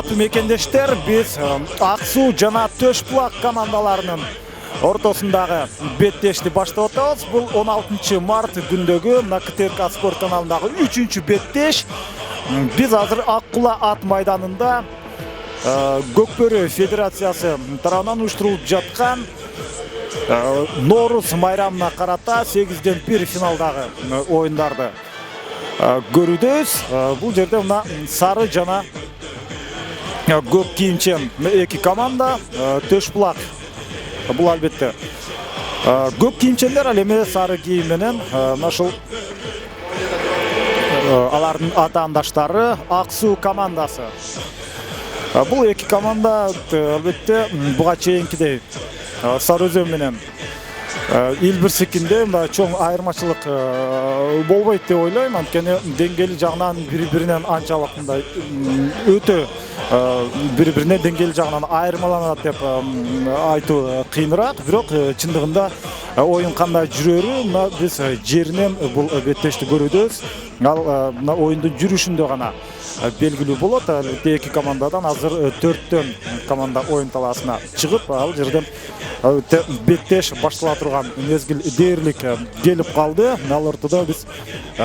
урматтуу мекендештер, биз Ак Суу жана Төш Булак командаларынын ортосундагы беттешти баштап атабыз. Бул 16 март күндөгү КТРК спорт каналындагы 3-чү беттеш. Биз азыр Ак Кула ат майданында Көкбөрү Федерациясы тарабынан уюштурулуп жаткан Норуз майрамына карата 8-1 финалдагы оюндарды көрүүдөбүз. Бул жерде мына сары жана көк кийимчен эки команда. Төш Булак бул албетте көк кийимчендер, ал эми сары кийим менен ушул алардын атаандаштары Ак Суу командасы. Бул эки команда албетте буга чейинкидей Сары Өзөн менен ил бирсикинде мындай чоң айырмачылык болбойт деп ойлойм. Анткени деңгээли жагынан бири-биринен анчалык мындай өтө бири-бирине деңгээли жагынан айырмаланат деп айтуу кыйыныраак. Бирок чындыгында оюн кандай жүрөрү мына биз жеринен бул беттешти көрүүдөбүз. Ал мына оюндун жүрүшүндө гана белгилүү болот. Эки командадан азыр 4төн команда оюн талаасына чыгып, ал жерден беттеш баштала турган мезгил дээрлик келип калды. Ал ортодо биз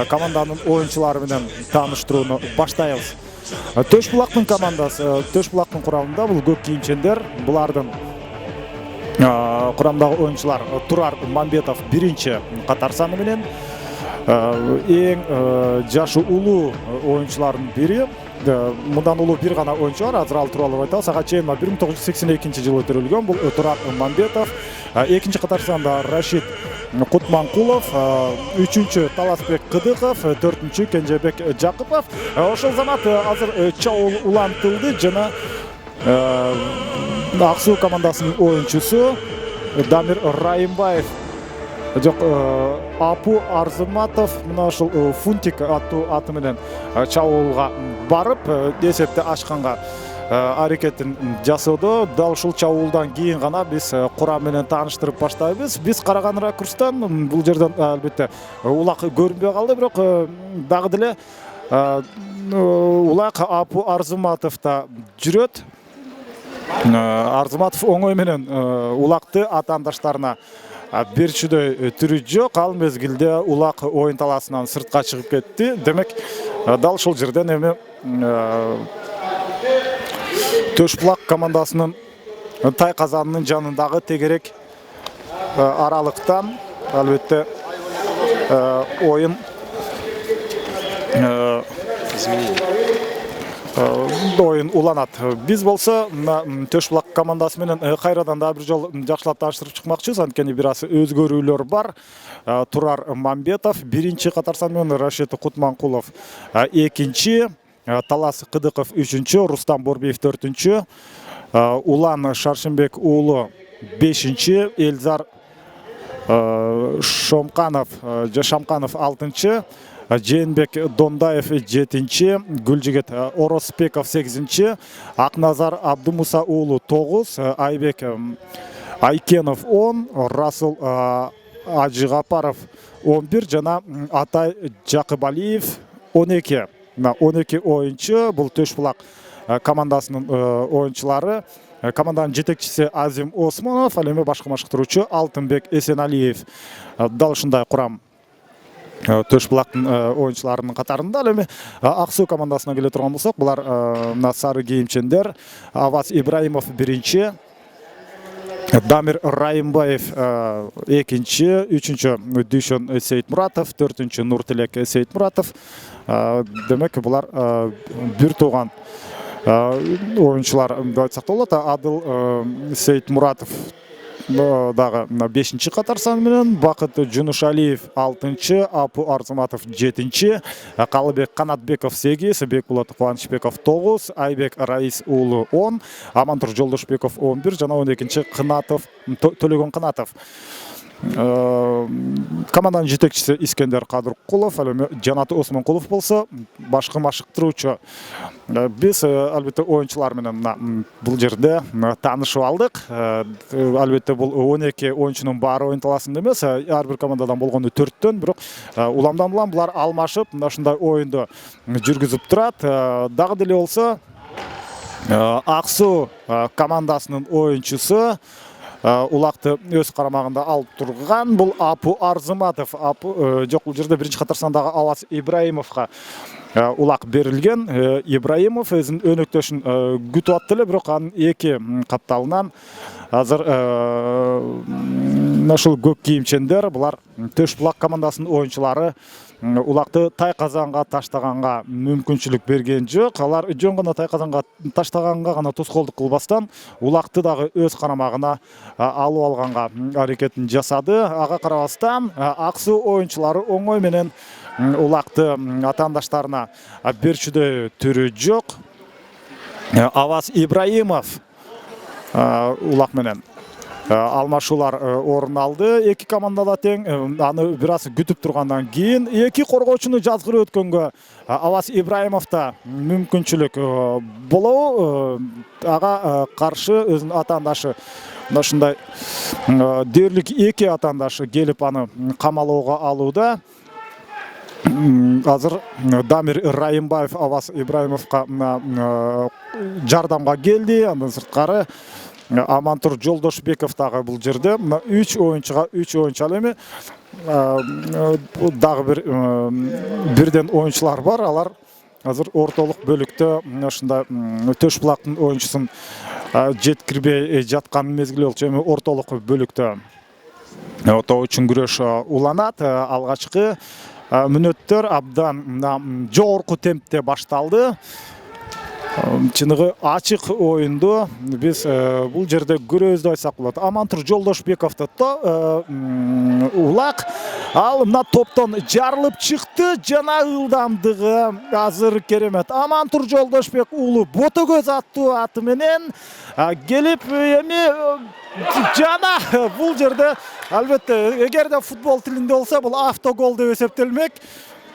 команданын оюнчулары менен тааныштырууну баштайбыз. Төш Булактын командасы, Төш Булактын курамында бул көк кийимчендер, булардын курамдагы оюнчулар Турар Мамбетов биринчи катар саны менен эң жашы улуу оюнчулардын бири. Мындан улуу бир гана оюнчу бар, азыр ал тууралуу айтабыз. Ага чейин 1982 төрөлгөн бул Турар Мамбетов. Экинчи катар санда Рашид Кутманкулов, үчүнчү Таласбек Кыдыков, төртүнчү Кенжебек Жакыпов. Ошол замат азыр чоң улантылды жана Ак Суу командасынын оюнчусу Дамир Райымбаев, жок, Апу Арзыматов мына ушул Фунтик аттуу аты менен чабуулга барып, эсепти ачканга аракетин жасоодо. Дал ушул чабуулдан кийин гана биз курам менен тааныштырып баштайбыз. Биз караган ракурстан бул жерден албетте улак көрүнбөй калды, бирок дагы деле улак Апу Арзыматовда жүрөт. Арзыматов оңой менен улакты атаандаштарына берчүдөй түрү жок. Ал мезгилде улак оюн талаасынан сыртка чыгып кетти. Демек, дал ушул жерден эми Төш Булак командасынын тай казанынын жанындагы тегерек аралыктан албетте оюн уланат. Биз болсо Төш Булак командасы менен кайрадан да бир жолу жакшылап тааныштырып чыкмакчыбыз. Анткени бир аз өзгөрүүлөр бар. Турар Мамбетов биринчи катар сан менен, Рашид Кутманкулов экинчи, Талас Кыдыков үчүнчү, Рустам Борбиев төртүнчү, Улан Шаршымбек уулу бешинчи, Элзар Шамканов алтынчы, Жээнбек Дондаев жетинчи, Гүлжигит Ороспеков сегизинчи, Акназар Абдумуса уулу 9, Айбек Айкенов 10, Расул Ажыгапаров 11 жана Атай Жакыбалиев 12. 12 оюнчу. Бул Төш Булак командасынын оюнчулары. Команданын жетекчиси Азим Осмонов, ал эми башкы машыктыруучу Алтынбек Эсеналиев. Дал ушундай курам Төш Булактын оюнчуларынын катарында. Ал эми Ак Суу командасына келе турган болсок, булар сары кийимчендер. Аваз Ибраимов биринчи, Дамир Райымбаев экинчи, үчүнчү Дүйшөн Сейитмуратов, төртүнчү Нуртилек Сейитмуратов. Демек, булар бир тууган оюнчулар деп айтсак да болот. Адыл Сейитмуратов дагы 5-чи катар сан менен, Бакыт Жунушалиев 6-чы, Апу Арзыматов 7-чи, Калыбек Канатбеков 8, Бекболот Кубанычбеков 9, Айбек Раис уулу 10, Амантур Жолдошбеков 11 жана 12-чи Төлөгөн Кынатов. Команданын жетекчиси Искендер Кадыркулов, ал эми Жанат Осмонкулов болсо башкы машыктыруучу. Биз албетте оюнчулар менен бул жерде таанышып алдык. Албетте бул 12 оюнчунун баары оюн талаасында эмес, ар бир командадан болгону 4төн, бирок уламдан улам булар алмашып мына ушундай оюнду жүргүзүп турат. Дагы деле болсо Ақсу командасының ойыншысы улақты өз қарамағында алып тұрған. Бұл Апу Арзыматов. Жоқ, бұл жерде бірінші қатарсандағы Аваз Ибраимовқа улақ берілген. Ибраимов өзін өнөктөшін күтіп аттылы, бірақ аның екі қапталынан азыр нашыл көк киімчендер, бұлар Төшбұлақ командасының ойыншылары улақты Тайқазанға таштағанға мүмкіншілік берген жоқ. Алар жөн ғана Тайқазанға таштағанға ғана тосқолдық қылбастан улақты дағы өз қарамағына алып алғанға әрекетін жасады. Аға қарабастан Ақсу ойыншылары оңой менен улақты атандаштарына берчүдө түрі жоқ. Аваз Ибраимов улақ менен алмашулар орын алды. Екі командада тең, аны біраз күтіп тұрғандан кейін екі қорғаушыны жазғыры өткенге Аваз Ибраимовта мүмкіншілік болу, аға қаршы өзін атандашы нашындай дерлік екі атандашы келіп аны қамалауға алуда. Азыр Дамир Райымбаев Аваз Ибраимовқа жардамға келді. Андан сыртқары Амантур Жолдошбеков тағы бұл жерде 3 ойыншыға 3 ойыншы әлеме дағы бірден ойыншылар бар. Алар азыр орталық бөлікті Төшбұлақтың ойыншысын жеткірбей жатқан мезгілі олчеме орталық бөлікті отау үшін күреш уланат. Алғашқы мүнөттер абдан жоғырқы темпте башталды. Чыныгы ачык ойынды біз бұл жерде көрөздү айтсак болот. Амантур Жолдошбековты улак ал мына топтон жарылып чыкты. Жана ылдамдыгы азыр керемет. Амантур Жолдошбек уулу Ботөгөз аттуу аты менен келип эми жана бұл жерде албетте эгерде футбол тилинде болсо бул автогол деп эсептелмек.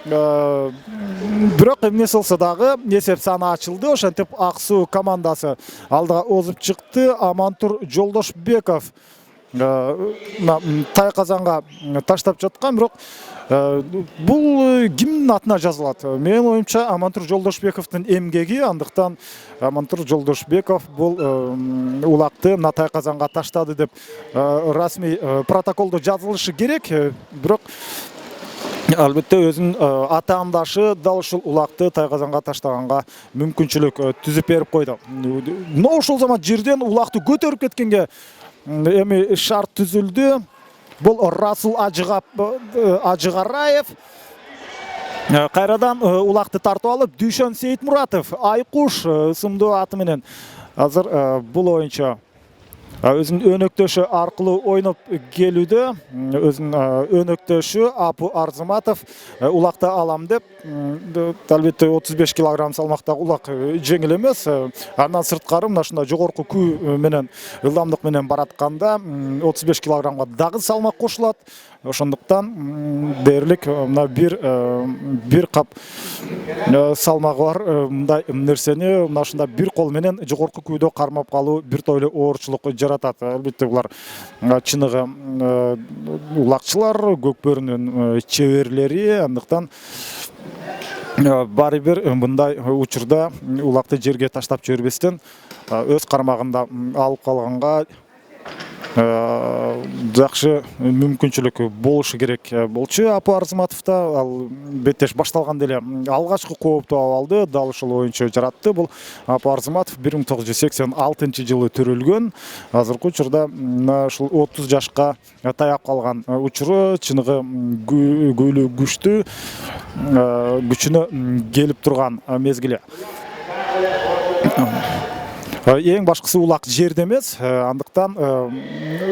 Бирок эмне болсо дагы эсеп саны ачылды. Ошентип Ақсу командасы алдыга озуп чыкты. Амантур Жолдошбеков Тайқазанға таштап жаткан, бирок бул кимдин атына жазылат? Менин оюмча Амантур Жолдошбековдун эмгеги, андыктан Амантур Жолдошбеков бул улакты Тайқазанға таштады деп расмий протоколдо жазылышы керек. Бирок албетте өзүн атаандашы дал ушул улакты Тайқазанға таштаганга мүмкүнчүлүк түзүп берип койду. Но ошол замат жерден улакты көтөрүп кеткенге эми шарт түзүлдү. Бул Расул Ажыгараев кайрадан улакты тартып алып, Дүйшөн Сейитмуратов Айкуш ысымдуу аты менен азыр бул оюнчу өзүнүн өнөктөшү аркылуу ойноп келүүдө. Өзүнүн өнөктөшү Апу Арзыматов улакты алам деп, албетте 35 килограмм салмактагы улак жеңил эмес. Андан сырткары мына ушундай жогорку күү менен ылдамдык менен баратканда 35 килограммга дагы салмак кошулат. Ошондуктан дээрлик мына бир кап салмагы бар мындай нерсени мына ушундай бир кол менен жогорку күүдө кармап калуу бир тойлы оорчулук жаратат. Албетте булар чыныгы улакчылар, көкбөрүнүн чеберлери. Андыктан баары бир мындай учурда улакты жерге таштап жибербестен өз кармагында алып калганга жакшы мүмкүнчүлүк болушу керек болчу. Апу Арзыматовда ал беттеш башталган деле алгачкы коопту алды. Дал ушул оюнчу жаратты. Бул Апу Арзыматов 1986-жылы төрөлгөн. Азыркы учурда ушул 30 жашка таяп калган учуру чыныгы көйлүү күчүнө келип турган мезгили. Ең башкысы улак жерде эмес, андыктан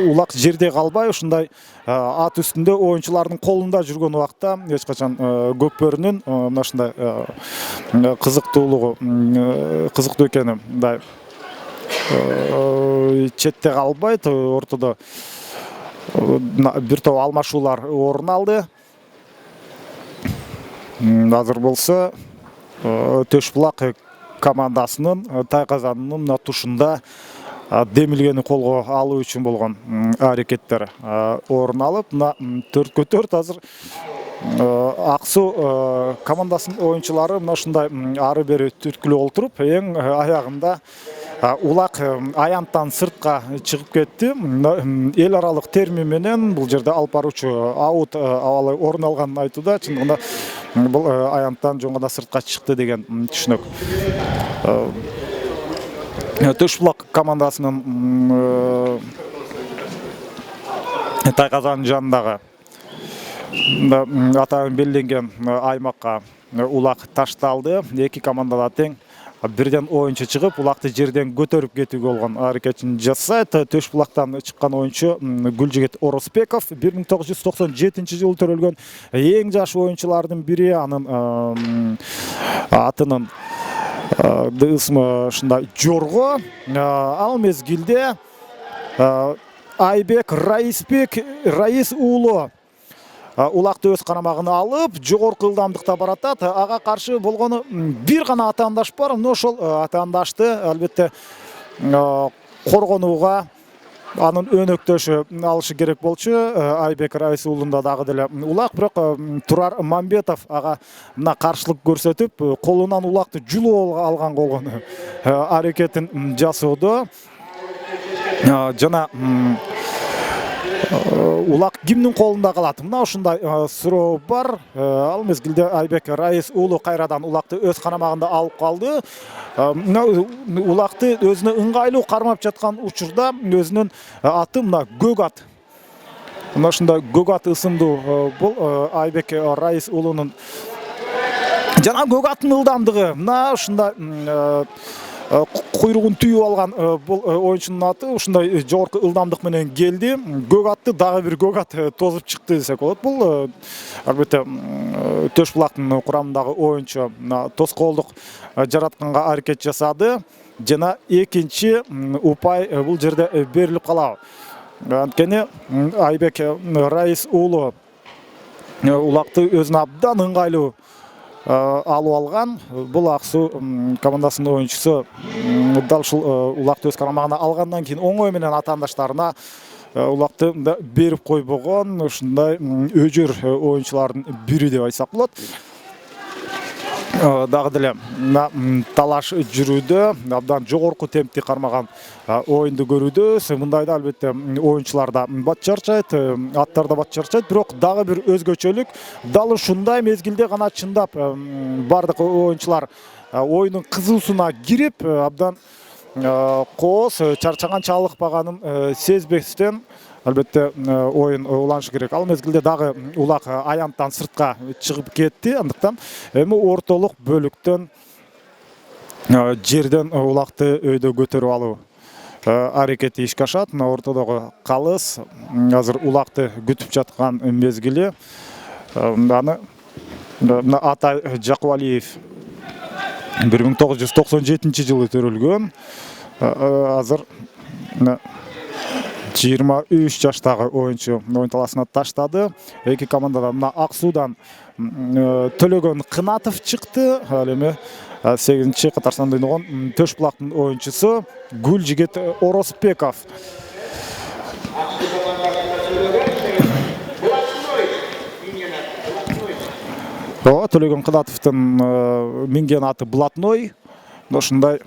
улак жерде калбай ушундай ат үстүндө оюнчулардын колунда жүргөн убакта эч качан көкбөрүнүн мына ушундай кызыктуу экени мындай четте калбайт. Ортодо бир топ алмашуулар орун алды. Азыр болсо Төшбұлақ командасынын Тайқазанынын тушунда демилгени колго алуу үчүн болгон аракеттер орун алып, 4-4 азыр Ак Суу командасынын оюнчулары мына ушундай ары бери түрткүлөп олтуруп, эң аягында улак аянттан сыртка чыгып кетти. Эл аралык термин менен бул жерде алып баруучу аут абалы орун алганын айтууда, чындыгында бул аянттан жөн гана сыртка чыкты деген түшүнөк. Төш булак командасынын Тайказанын жанындагы атайын белгиленген аймакка улак ташталды. Эки команда да тең бирден оюнчу чыгып, улакты жерден көтөрүп кетүүгө болгон аракетин жасайт. Төш булактан чыккан оюнчу Гүлжигит Оросбеков 1997-жылы төрөлгөн эң жаш оюнчулардын бири. Анын атынын ысмы ушундай Жорго. Ал мезгилде Айбек Раис уулу улакты өз карамагына алып, жогорку ылдамдыкта баратат. Ага каршы болгону бир гана атаандаш бар. Ошол атаандашты албетте коргонууга анын өнөктөшү алышы керек болчу. Айбек Раис уулунда дагы деле улак, бирок Турар Мамбетов ага мына каршылык көрсөтүп, колунан улакты жулуп алган болгон аракетин жасоодо. Жана улак кимдин колунда калат? Мына ушундай суроо бар. Ал мезгилде Айбек Раис уулу кайрадан улакты өз карамагында алып калды. Улакты өзүнө ыңгайлуу кармап жаткан учурда өзүнүн аты мына Көк ат. Мына ушундай Көк ат ысымдуу бул Айбек Раис уулунун жана Көк аттын ылдамдыгы. Мына ушундай куйругун түйүп алган бул оюнчунун аты ушундай жогорку ылдамдык менен келди. Көк атты дагы бир Көк ат тозуп чыкты десек болот. Бул албетте Төш булактын курамындагы оюнчу тоскоолдук жаратканга аракет жасады. Жана экинчи упай бул жерде берилип калабы. Анткени Айбек Раис уулу улакты өзүнө абдан ыңгайлуу алып алган. Бул Ак Суу командасынын оюнчусу дал ушул улакты өз карамагына алгандан кийин оңой менен атаандаштарына улакты берип койбогон ушундай өжөр оюнчулардын бири деп айтсак болот. Дагы деле талаш жүрүүдө, абдан жогорку темпти кармаган оюнду көрүүдөбүз. Мындайда албетте оюнчулар да бат чарчайт, аттар да бат чарчайт, бирок дагы бир өзгөчөлүк дал ушундай мезгилде гана чындап бардык оюнчулар оюндун кызуусуна кирип, абдан кооз чарчаган чалыкпаганын сезбестен албетте оюн уланышы керек. Ал мезгилде дагы улак аянттан сыртка чыгып кетти. Андыктан эми ортолук бөлүктөн жерден улакты өйдө көтөрүп алуу аракети ишке ашат. Мына ортодогу калыс азыр улакты күтүп жаткан мезгили. Аны Атай Жакубалиев 1997-жылы төрөлгөн. Азыр 23 жаштагы оюнчу оюн таласына таштады. Эки командадан мына Ак Суудан Төлөгөн Кынатов чыкты. Ал эми 8-чи катарсында ойногон Төш булактын оюнчусу Гүлжигит Оросбеков. Төлөгөн Кынатовдун минген аты Блатной. Ошундай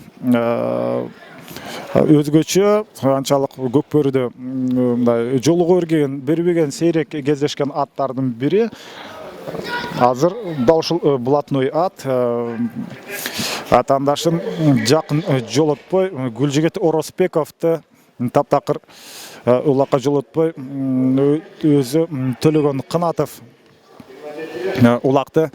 өзгөчө анчалык көкбөрүдө мындай жолугу бербеген сейрек кездешкен аттардын бири. Азыр дал ушул Блатной ат атаандашын жакын жолотпой Гүлжигит Оросбековду таптакыр улакка жолотпой өзү Төлөгөн Кынатов улакты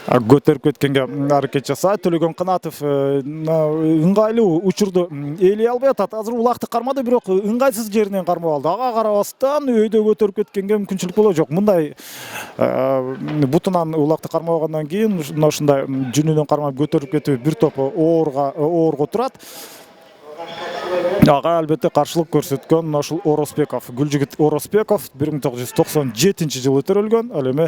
көтөрүп кеткенге аракет жасайт. Төлөгөн Кынатов ыңгайлуу учурду ээлей албай атат. Азыр улакты кармады, бирок ыңгайсыз жеринен кармап алды. Ага карабастан өйдө көтөрүп кеткенге мүмкүнчүлүк боло жок. Мындай бутунан улакты кармабагандан кийин ушундай жүнүнөн кармап көтөрүп кетүү бир топ оорго турат. Ага албетте каршылык көрсөткөн ошол Оросбеков, Гүлжигит Оросбеков 1997-жылы төрөлгөн. Ал эми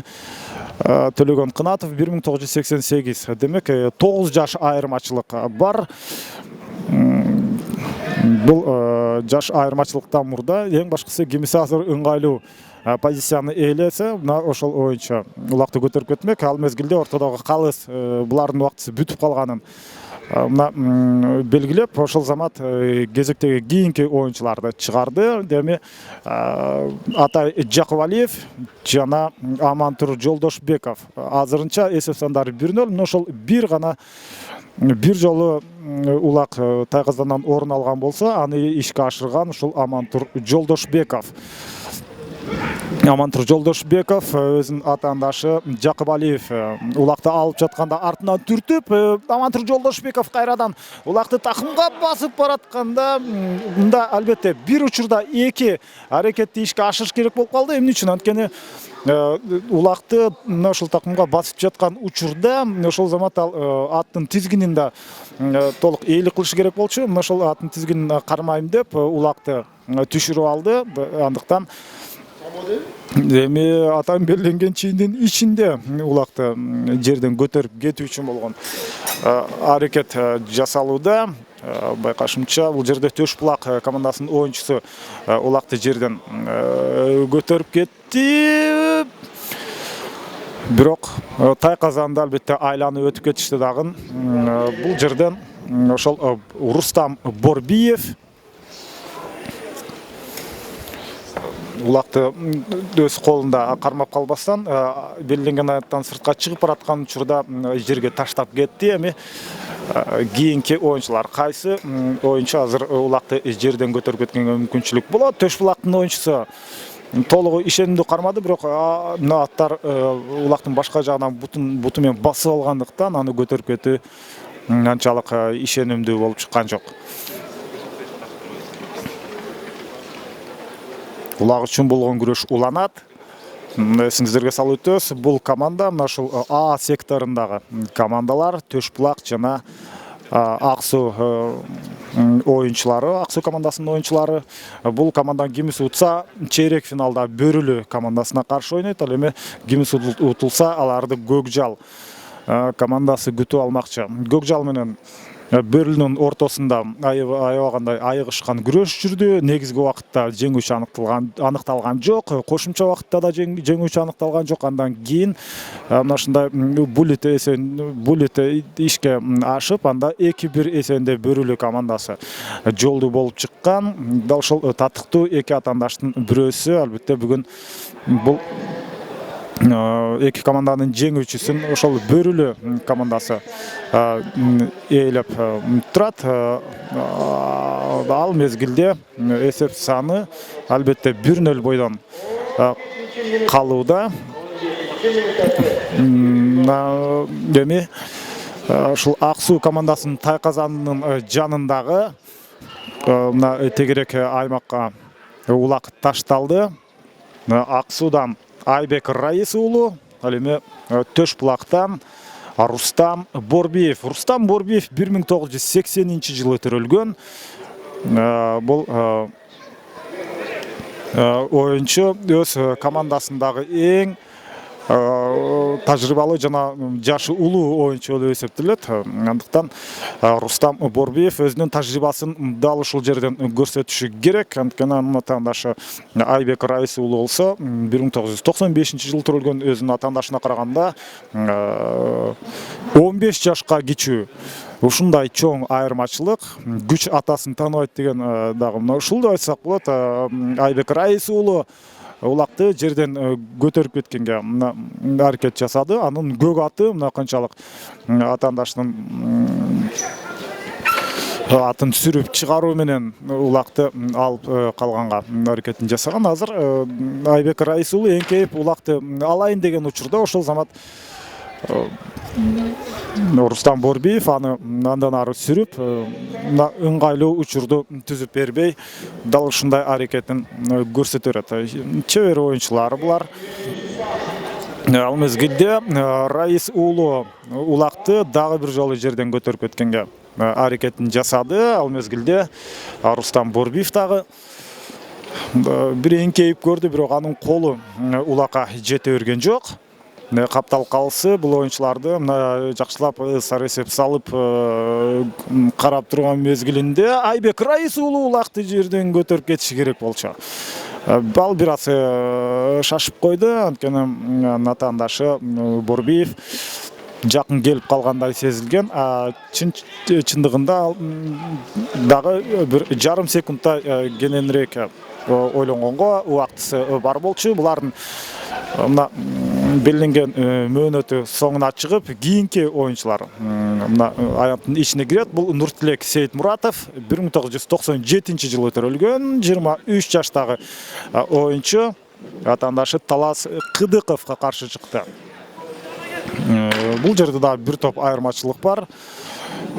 Төлөгөн Кынатов 1988. Демек 9 жаш айырмачылык бар. Бул жаш айырмачылыктан мурда эң башкысы кимиси азыр ыңгайлуу позицияны ээлесе, мына ошол оюнчу улакты көтөрүп кетмек. Ал мезгилде ортодогу калыс булардын убактысы бүтүп калганын мына белгилеп, ошол замат кезектеги кийинки оюнчуларды чыгарды. Деми Атай Жакыбалиев жана Амантур Жолдошбеков. Азырынча эсеп сандары 1-0, мына ошол бир жолу улак тайгаздандан орун алган болсо, аны ишке ашырган ушул Амантур Жолдошбеков. Амантур Жолдошбеков өзүнүн атаандашы Жакыбалиев улакты алып жатканда артынан түртүп, Амантур Жолдошбеков кайрадан улакты такымга басып баратканда, мында албетте бир учурда эки аракетти ишке ашырыш керек болуп калды. Эмне үчүн? Анткени улакты ошол такымга басып жаткан учурда ошол замат аттын тизгинин да толук ээлик кылышы керек болчу. Ошол аттын тизгинин кармайм деп улакты түшүрүп алды. Андыктан эми атайын белгиленген чийиндин ичинде улакты жерден көтөрүп кетүү үчүн болгон аракет жасалууда. Байкашымча, бул жерде Төш Булак командасынын оюнчусу улакты жерден көтөрүп кетти. Бирок тайказанда албетте айланып өтүп кетишти дагы. Бул жерден ошол Рустам Борбиев улакты өз колунда кармап калбастан белгиленген аяттан сыртка чыгып бараткан учурда жерге таштап кетти. Эми кийинки оюнчулар кайсы оюнчу азыр улакты жерден көтөрүп кеткенге мүмкүнчүлүк болот. Төш Булактын оюнчусу толугу ишенимдүү кармады, бирок мына аттар улактын башка жагынан буту менен басып алгандыктан аны көтөрүп кетүү анчалык ишенимдүү болуп чыккан жок. Улак үчүн болгон күрөш уланат. Эсиңиздерге салып өтөбүз, бул команда мына ушул А секторундагы командалар Төш Булак жана Аксуу оюнчулары, Аксуу командасынын оюнчулары. Бул командадан кимиси утса, чейрек финалда Бөрүлү командасына каршы ойнойт. Ал эми кимиси утулса, аларды Көкжал командасы күтүп алмакчы. Көкжал менен Бөрүлүнүн ортосунда аябагандай айыгышкан күрөш жүрдү. Негизги убакытта жеңүүчү аныкталган жок. Кошумча убакытта да жеңүүчү аныкталган жок. Андан кийин мына ушундай буллет ишке ашып, анда 2-1 эсенде Бөрүлү командасы жолдуу болуп чыккан. Дал ошол татыктуу эки атаандаштын бирөөсү албетте бүгүн бул эки команданын жеңүүчүсүн ошол Бөрүлү командасы ээлеп турат. Ал мезгилде эсеп саны албетте 1-0 бойдон калууда. Эми ушул Аксуу командасынын тайказанынын жанындагы мына тегерек аймакка улак ташталды. Аксуудан Айбек Раис уулу, ал эми Төш Булактан Рустам Борбиев. Рустам Борбиев 1980-жылы төрөлгөн. Бул оюнчу өз командасындагы эң тажрыйбалуу жана жашы улуу оюнчу болуп эсептелет. Андыктан Рустам Борбиев өзүнүн тажрыйбасын дал ушул жерден көрсөтүшү керек. Анткени анын атаандашы Айбек Раис уулу болсо 1995-жылы төрөлгөн, өзүнүн атаандашына караганда 15 жашка кичүү. Ушундай чоң айырмачылык, күч атасын тааныбайт деген дагы мына ушул деп айтсак болот. Айбек Раис уулу улакты жерден көтөрүп кеткенге аракет жасады. Анын көк аты мына канчалык атаандашынын атын сүрүп чыгаруу менен улакты алып калганга аракетин жасаган. Азыр Айбек Раис уулу эңкейип улакты алайын деген учурда ошол замат Рустам Борбиев аны андан ары сүрүп, ыңгайлуу учурду түзүп бербей, дал ушундай аракетин көрсөтө берет. Чебер оюнчулар булар. Ал мезгилде Раис уулу улакты дагы бир жолу жерден көтөрүп кеткенге аракетин жасады. Ал мезгилде Рустам Борбиев дагы бир эңкейип көрдү, бирок анын колу улакка жете берген жок. капталып калысы бул оюнчуларды мына жакшылап ысар эсеп салып карап турган мезгилинде Айбек Раис уулу улакты жерден көтөрүп кетиши керек болчу. Ал бир аз шашып койду, анткени натандашы Борбиев жакын келип калгандай сезилген. Чындыгында дагы бир жарым секундта кененирээк ойлонгонго убактысы бар болчу. Булардын мына белгиленген мөөнөтү соңуна чыгып, кийинки оюнчулар мына аянттын ичине кирет. Бул Нуртилек Сейитмуратов 1997-жылы төрөлгөн 23 жаштагы оюнчу. Атандашы Талас Кыдыковго каршы чыкты. Бул жерде да бир топ айырмачылык бар.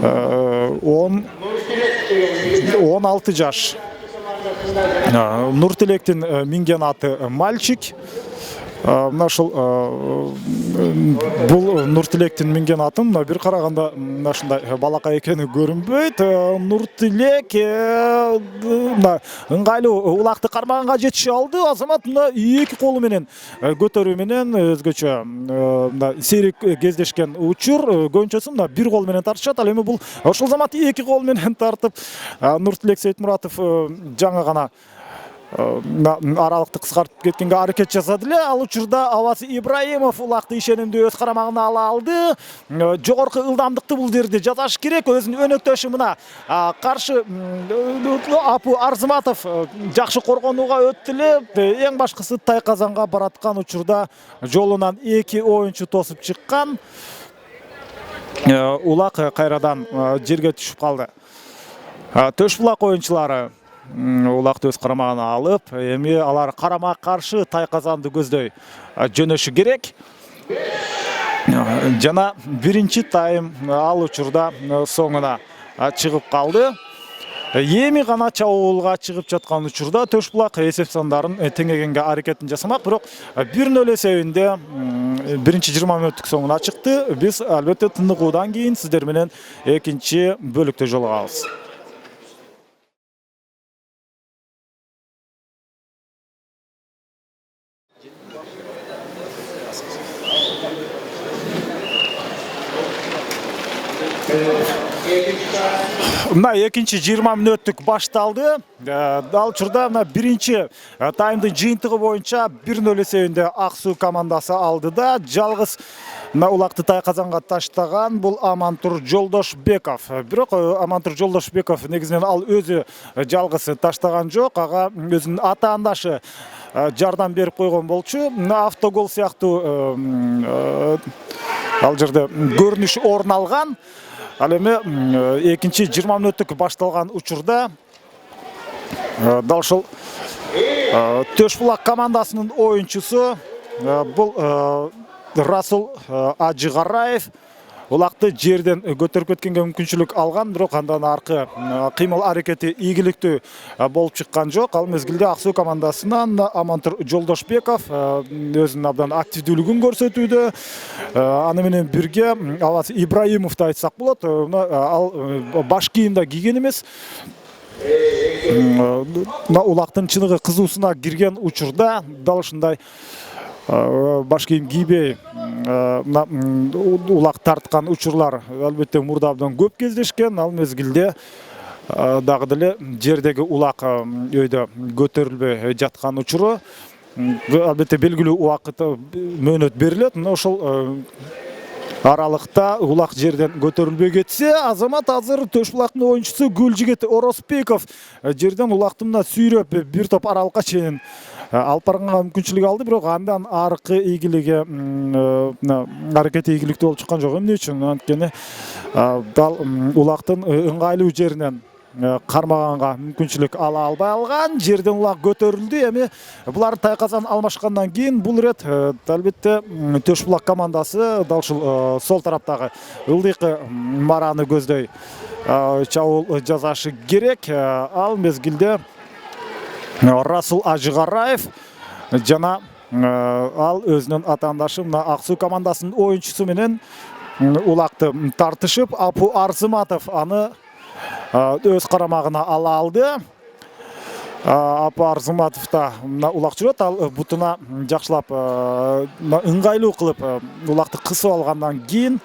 16 жаш. Нуртилектин минген аты мальчик. Мына ушул бул Нуртилектин минген атын мына бир караганда мына ушундай балакай экени көрүнбөйт. Нуртилек мына ыңгайлуу улакты кармаганга жетише алды. Азамат мына эки колу менен көтөрүү менен өзгөчө мына сейрек кездешкен учур. Көбүнчөсү мына бир кол менен тартышат. Ал эми бул ошол замат эки кол менен тартып Нуртилек Сейитмуратов жаңа гана аралыкты кыскартып кеткенге аракет жасады эле. Ал учурда Аваз Ибраимов улакты ишенимдүү өз карамагына ала алды. Жогорку ылдамдыкты бул жерде жасаш керек. Өзүнүн өнөктөшү мына каршы Апу Арзыматов жакшы коргонууга өттү эле. Эң башкысы Тайказанга бараткан учурда жолунан эки оюнчу тосуп чыккан. Улак кайрадан жерге түшүп калды. Төшбулак оюнчулары улакты өз карамагына алып, эми алар карама каршы Тайказанды көздөй жөнөшү керек. Жана биринчи тайм ал учурда соңуна чыгып калды. Эми гана чабуулга чыгып жаткан учурда Төшбулак эсеп сандарын теңегенге аракетин жасамак, бирок 1-0 эсебинде биринчи 20 мүнөттүк соңуна чыкты. Биз албетте тыныгуудан кийин сиздер менен экинчи бөлүктө жолугабыз. Мына экинчи 20 мүнөттүк башталды. Ал учурда мына биринчи таймдын жыйынтыгы боюнча 1-0 эсебинде Ак Суу командасы алдыда. Жалгыз мына улакты Тайказанга таштаган бул Амантур Жолдошбеков. Бирок Амантур Жолдошбеков негизинен ал өзү жалгыз таштаган жок. Ага өзүнүн атаандашы жардам берип койгон болчу. Автогол сыяктуу ал жерде көрүнүш орун алган. Ал эми экинчи 20 мүнөттүк башталган учурда дал ушул Төшбулак командасынын оюнчусу бул Расул Ажыгараев улакты жерден көтөрүп кеткенге мүмкүнчүлүк алган, бирок андан аркы кыймыл аракети ийгиликтүү болуп чыккан жок. Ал мезгилде Ак Суу командасынан Амантур Жолдошбеков өзүнүн абдан активдүүлүгүн көрсөтүүдө. Аны менен бирге Аваз Ибраимовду айтсак болот. Ал баш кийимди кийген эмес. Улактын чыныгы кызуусуна кирген учурда дал ушундай баш кийим кийбей улак тарткан учурлар албетте мурда абдан көп кездешкен. Ал мезгилде дагы деле жердеги улак өйдө көтөрүлбөй жаткан учуру албетте белгилүү убакыт мөөнөт берилет. Мына ошол аралыкта улак жерден көтөрүлбөй кетсе, Азамат азыр Төшбулактын оюнчусу Гүлжигит Оросбеков жерден улакты мына сүйрөп бир топ аралыкка чейин алып барганга мүмкүнчүлүк алды, бирок андан аркы ийгилиги аракети ийгиликтүү болуп чыккан жок. Эмне үчүн? Анткени дал улактын ыңгайлуу жеринен кармаганга мүмкүнчүлүк ала албай алган. Жерден улак көтөрүлдү. Эми булар Тайказан алмашкандан кийин бул рет албетте Төшбулак командасы дал ушул сол тараптагы ылдыйкы мараны көздөй чабуул жасашы керек. Ал мезгилде Расул Ажыгараев жана ал өзүнүн атаандашы мына Ак Суу командасынын оюнчусу менен улакты тартышып, Апу Арзыматов аны өз карамагына ала алды. Апа Арзыматов да улак жүрөт, ал бутуна жакшылап ыңгайлуу кылып улакты кысып алгандан кийин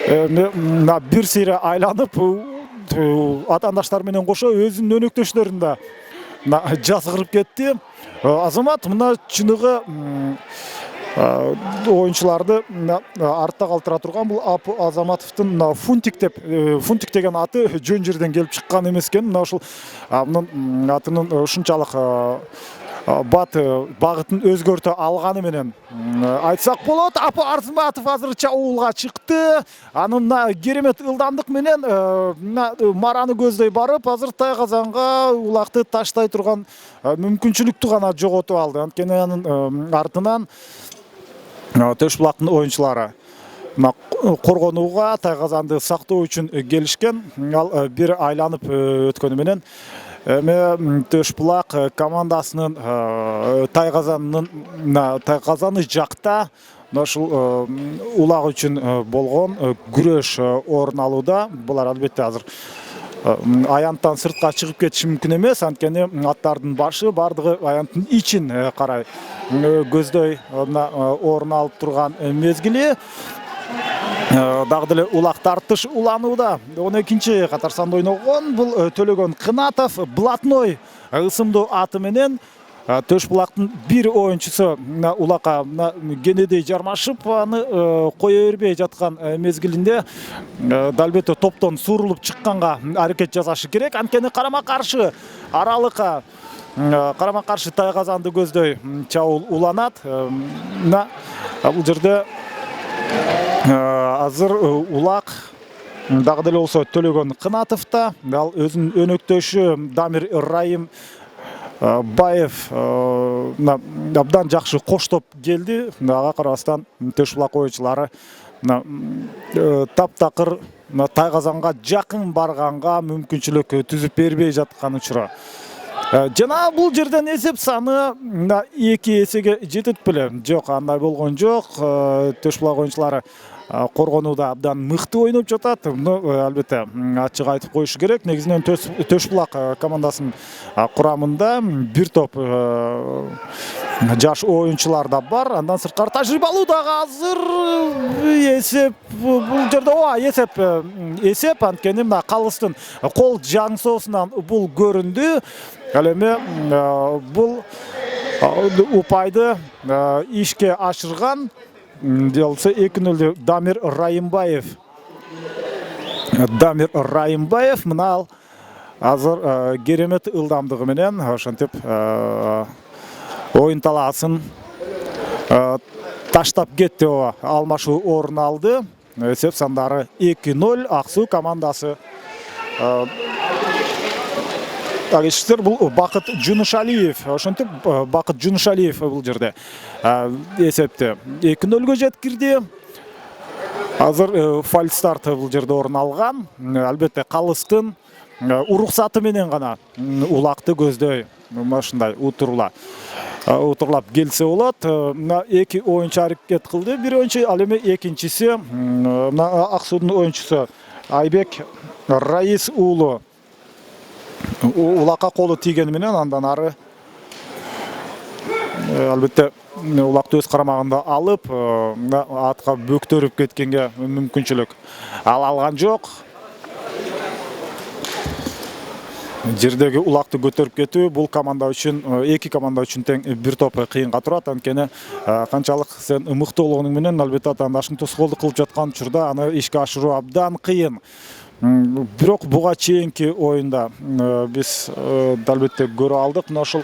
бир сейре айланып атаандаштар менен кошо өзүнүн өнөктөштөрүн да жазгырып кетти. Азамат мына чыныгы оюнчуларды артта калтыра турган бул Азаматовдун Фунтик деген аты жөн жерден келип чыккан эмес экен. Мына ушул мунун атынын ушунчалык багытын өзгөртө алганы менен айтсак болот. Апа Арзыматов азыр чабуулга чыкты. Анын керемет ылдамдык менен мараны көздөй барып, азыр Тайгазанга улакты таштай турган мүмкүнчүлүктү гана жоготуп алды. Анткени анын артынан Төш булактын оюнчулары коргонууга, Тайгазанды сактоо үчүн келишкен. Ал бир айланып өткөнү менен Төш булак командасынын Тайгазаны жакта ушул улак үчүн болгон күрөш орун алууда. Булар албетте азыр аянттан сыртка чыгып кетиши мүмкүн эмес, анткени аттардын башы бардыгы аянттын ичин карай көздөй орун алып турган мезгили. Дагы деле улак тартыш уланууда. 12-чи катар санда ойногон бул Төлөгөн Кынатов блатной ысымдуу аты менен Төш булактын бир оюнчусу улакка кенедей жармашып, аны кое бербей жаткан мезгилинде албетте топтон суурулуп чыкканга аракет жасашы керек. Анткени карама-каршы аралыкка карама-каршы Тайгазанды көздөй чабуул уланат. Бул жерде азыр улак дагы деле болсо Төлөгөн Кынатов да, ал өзүнүн өнөктөшү Дамир Райымбаев абдан жакшы коштоп келди. Ага карабастан Төш булак оюнчулары таптакыр Тайгазанга жакын барганга мүмкүнчүлүк түзүп бербей жаткан учуру. Жана бул жерден эсеп саны 2 эсеге жетет беле? Жок, андай болгон жок. Төш булак оюнчулары коргонууда абдан мыкты ойноп жатат. Албетте ачык айтып коюш керек. Негизинен Төш булак командасынын курамында бир топ жаш оюнчулар да бар. Андан сырткары тажрыйбалуу дагы азыр эсеп бул жерде эсеп анткени мына Калыстын кол жаңсоосунан бул көрүндү. Ал эми бул упайды ишке ашырган делсе 2-0 Дамир Райымбаев мына ал азыр керемет ылдамдыгы менен ошентип оюн талаасын таштап кетти. Алмашуу орун алды. Эсеп сандары 2-0 Ак Суу командасы. Агештер бул Бакыт Жунушалиев. Ошентип Бакыт Жунушалиев бул жерде эсепти 2-0 жеткирди. Азыр фальстарт бул жерде орун алган. Албетте Калыстын уруксаты менен гана улакты көздөй ушундай утурлап келсе болот. 2 оюнчу аракет кылды. Бир оюнчу, ал эми экинчиси Ак Суудун оюнчусу Айбек Раис уулу улакка колу тийгени менен андан ары албетте улакты өз карамагында алып атка бөктөрүп кеткенге мүмкүнчүлүк алган жок. Жердеги улакты көтөрүп кетүү бул команда үчүн, эки команда үчүн тең бир топ кыйынга турат. Анткени канчалык сен мыкты болгонуң менен албетте атаандашың тоскоолдук кылып жаткан учурда аны ишке ашыруу абдан кыйын. Бирок буга чейинки оюнда биз албетте көрө алдык. Мына ушул